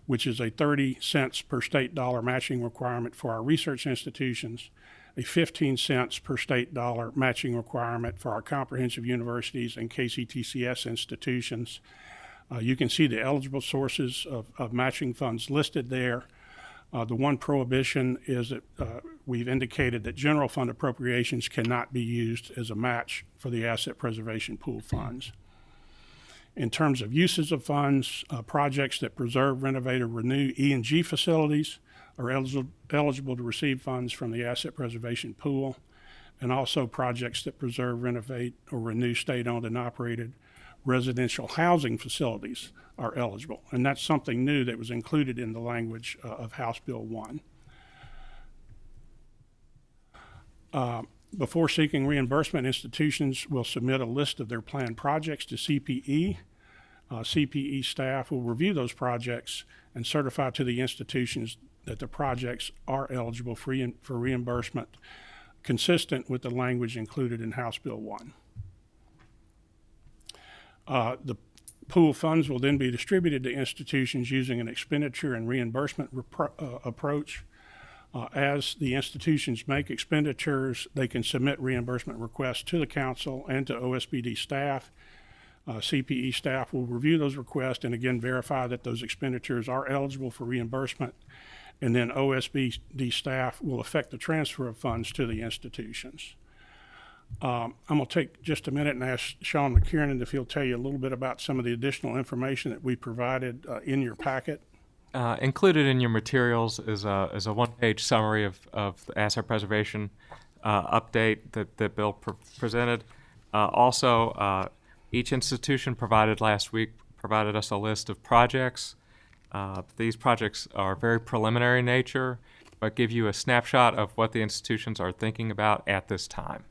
which is a 30 cents per state dollar matching requirement for our research institutions, a 15 cents per state dollar matching requirement for our comprehensive universities and KCTCS institutions. You can see the eligible sources of matching funds listed there. The one prohibition is that we've indicated that general fund appropriations cannot be used as a match for the asset preservation pool funds. In terms of uses of funds, projects that preserve, renovate, or renew E&G facilities are eligible to receive funds from the asset preservation pool, and also projects that preserve, renovate, or renew state-owned and operated residential housing facilities are eligible. And that's something new that was included in the language of House Bill 1. Before seeking reimbursement, institutions will submit a list of their planned projects to CPE. CPE staff will review those projects and certify to the institutions that the projects are eligible for reimbursement, consistent with the language included in House Bill 1. The pool funds will then be distributed to institutions using an expenditure and reimbursement approach. As the institutions make expenditures, they can submit reimbursement requests to the council and to OSBD staff. CPE staff will review those requests and again verify that those expenditures are eligible for reimbursement, and then OSBD staff will effect the transfer of funds to the institutions. I'm going to take just a minute and ask Sean McKiernan if he'll tell you a little bit about some of the additional information that we provided in your packet. Included in your materials is a one-page summary of the asset preservation update that Bill presented. Also, each institution last week provided us a list of projects. These projects are very preliminary in nature, but give you a snapshot of what the institutions are thinking about at this time.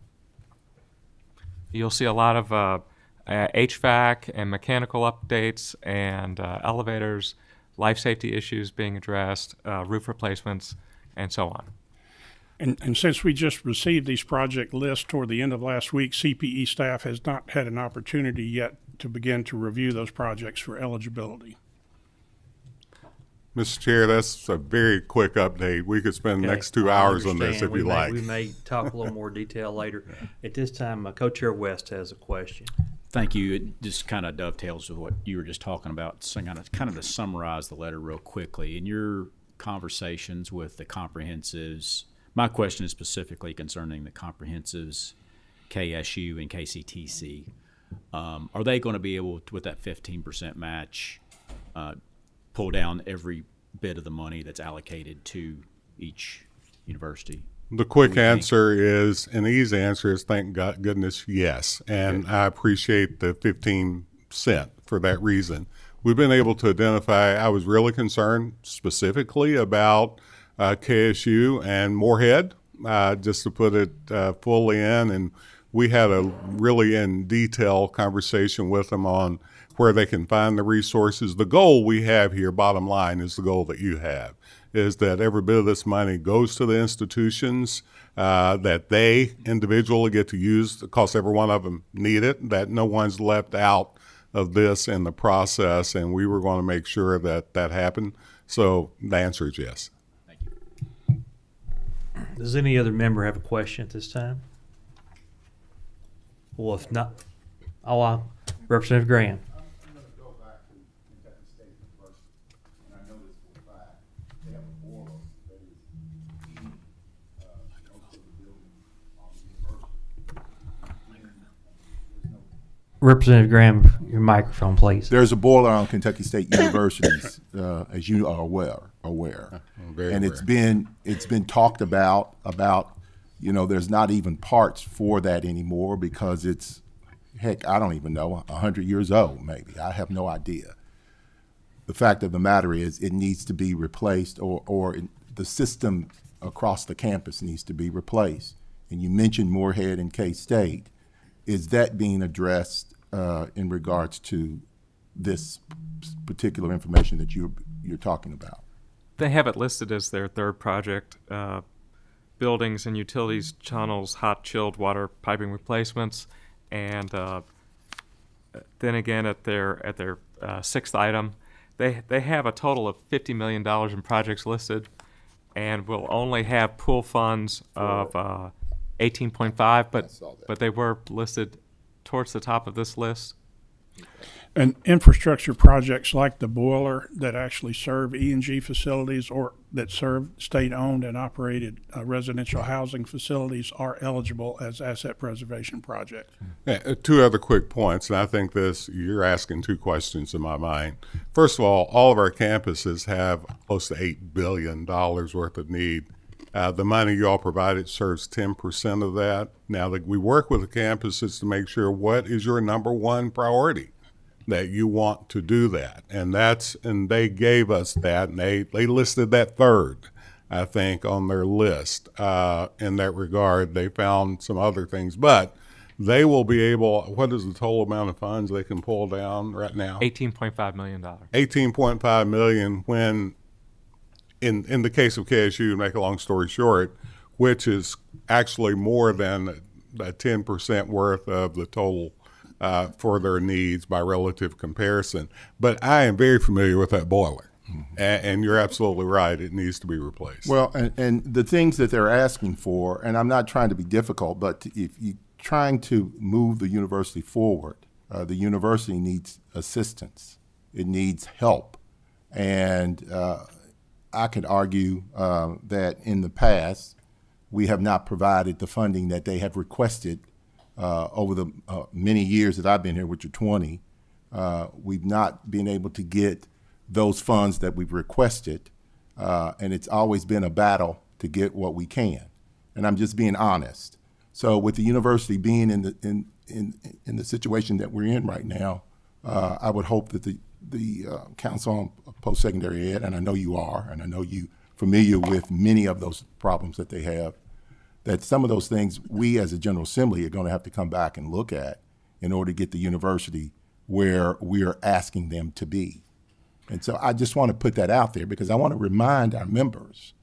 You'll see a lot of HVAC and mechanical updates and elevators, life safety issues being addressed, roof replacements, and so on. And since we just received these project lists toward the end of last week, CPE staff has not had an opportunity yet to begin to review those projects for eligibility. Mr. Chair, that's a very quick update. We could spend the next 2 hours on this if you like. We may talk a little more detail later. At this time, Co-Chair West has a question. Thank you. It just kind of dovetails with what you were just talking about. So kind of to summarize the letter real quickly, in your conversations with the comprehensives, my question is specifically concerning the comprehensives, KSU and KCTC. Are they going to be able to, with that 15% match, pull down every bit of the money that's allocated to each university? The quick answer is, and the easy answer is, thank God, goodness, yes. And I appreciate the 15 cent for that reason. We've been able to identify, I was really concerned specifically about KSU and Moorhead, just to put it fully in. And we had a really in detail conversation with them on where they can find the resources. The goal we have here, bottom line, is the goal that you have, is that every bit of this money goes to the institutions, that they individually get to use, because every one of them need it, that no one's left out of this in the process, and we were going to make sure that that happened. So the answer is yes. Thank you. Does any other member have a question at this time? Well, if not, Representative Graham. Representative Graham, your microphone, please. There's a boiler on Kentucky State Universities, as you are aware, Very and aware. it's been talked about you know, there's not even parts for that anymore because it's, heck, I don't even know, 100 years old maybe. I have no idea. The fact of the matter is it needs to be replaced, or the system across the campus needs to be replaced. And you mentioned Moorhead and K-State. Is that being addressed in regards to this particular information that you're talking about? They have it listed as their third project. Buildings and utilities, tunnels, hot chilled water piping replacements, and then again at their sixth item, they have a total of $50 million in projects listed, and will only have pool funds of 18.5, but they were listed towards the top of this list. And infrastructure projects like the boiler that actually serve E&G facilities or that serve state-owned and operated residential housing facilities are eligible as asset preservation projects. Two other quick points, and I think you're asking two questions in my mind. First of all of our campuses have close to $8 billion worth of need. The money you all provided serves 10% of that. Now, we work with the campuses to make sure what is your number one priority that you want to do that. And they gave us that, and they listed that third, I think, on their list. In that regard, they found some other things, but they will be able, what is the total amount of funds they can pull down right now? $18.5 million. $18.5 million when, in the case of KSU, to make a long story short, which is actually more than 10% worth of the total for their needs by relative comparison. But I am very familiar with that boiler, and you're absolutely right. It needs to be replaced. Well, and the things that they're asking for, and I'm not trying to be difficult, but if you're trying to move the university forward, the university needs assistance. It needs help. And I could argue that in the past, we have not provided the funding that they have requested over the many years that I've been here, which are 20. We've not been able to get those funds that we've requested, and it's always been a battle to get what we can. And I'm just being honest. So with the university being in the situation that we're in right now, I would hope that the Council on Post-Secondary Ed, and I know you are, and I know you're familiar with many of those problems that they have, that some of those things we as a General Assembly are going to have to come back and look at in order to get the university where we're asking them to be. And so I just want to put that out there because I want to remind our members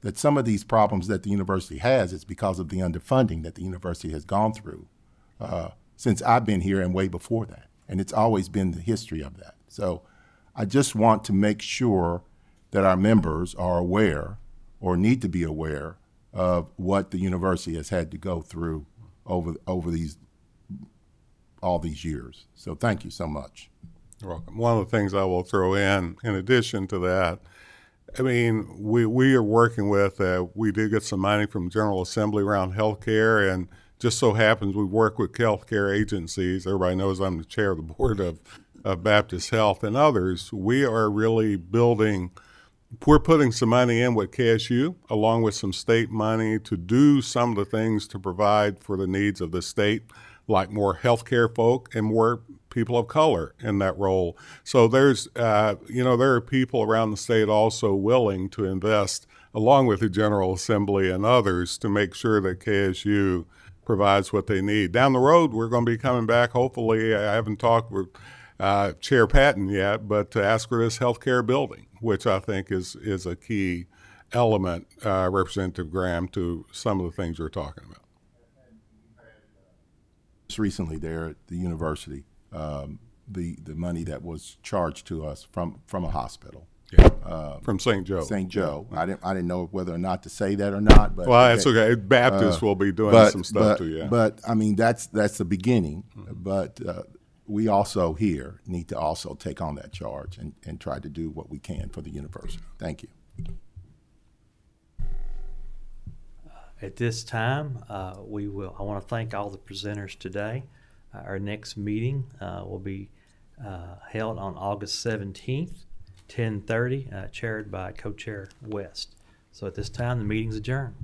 that some of these problems that the university has is because of the underfunding that the university has gone through since I've been here and way before that. And it's always been the history of that. So I just want to make sure that our members are aware or need to be aware of what the university has had to go through over all these years. So thank you so much. You're welcome. One of the things I will throw in addition to that, I mean, we are working with, we did get some money from General Assembly around healthcare, and just so happens we work with healthcare agencies. Everybody knows I'm the chair of the board of Baptist Health and others. We are really we're putting some money in with KSU along with some state money to do some of the things to provide for the needs of the state, like more healthcare folk and more people of color in that role. So there's, there are people around the state also willing to invest along with the General Assembly and others to make sure that KSU provides what they need. Down the road, we're going to be coming back, hopefully. I haven't talked with Chair Patton yet, but to ask for this healthcare building, which I think is a key element, Representative Graham, to some of the things you're talking about. Just recently there at the university, the money that was charged to us from a hospital. Yeah. From St. Joe. St. Joe. I didn't know whether or not to say that or not. But well, that's okay. Baptists will be doing some stuff too. Yeah. But I mean, that's the beginning. Mm-hmm. But we also here need to also take on that charge and try to do what we can for the university. Thank you. At this time, I want to thank all the presenters today. Our next meeting will be held on August 17th, 10:30, chaired by Co-Chair West. So at this time, the meeting's adjourned.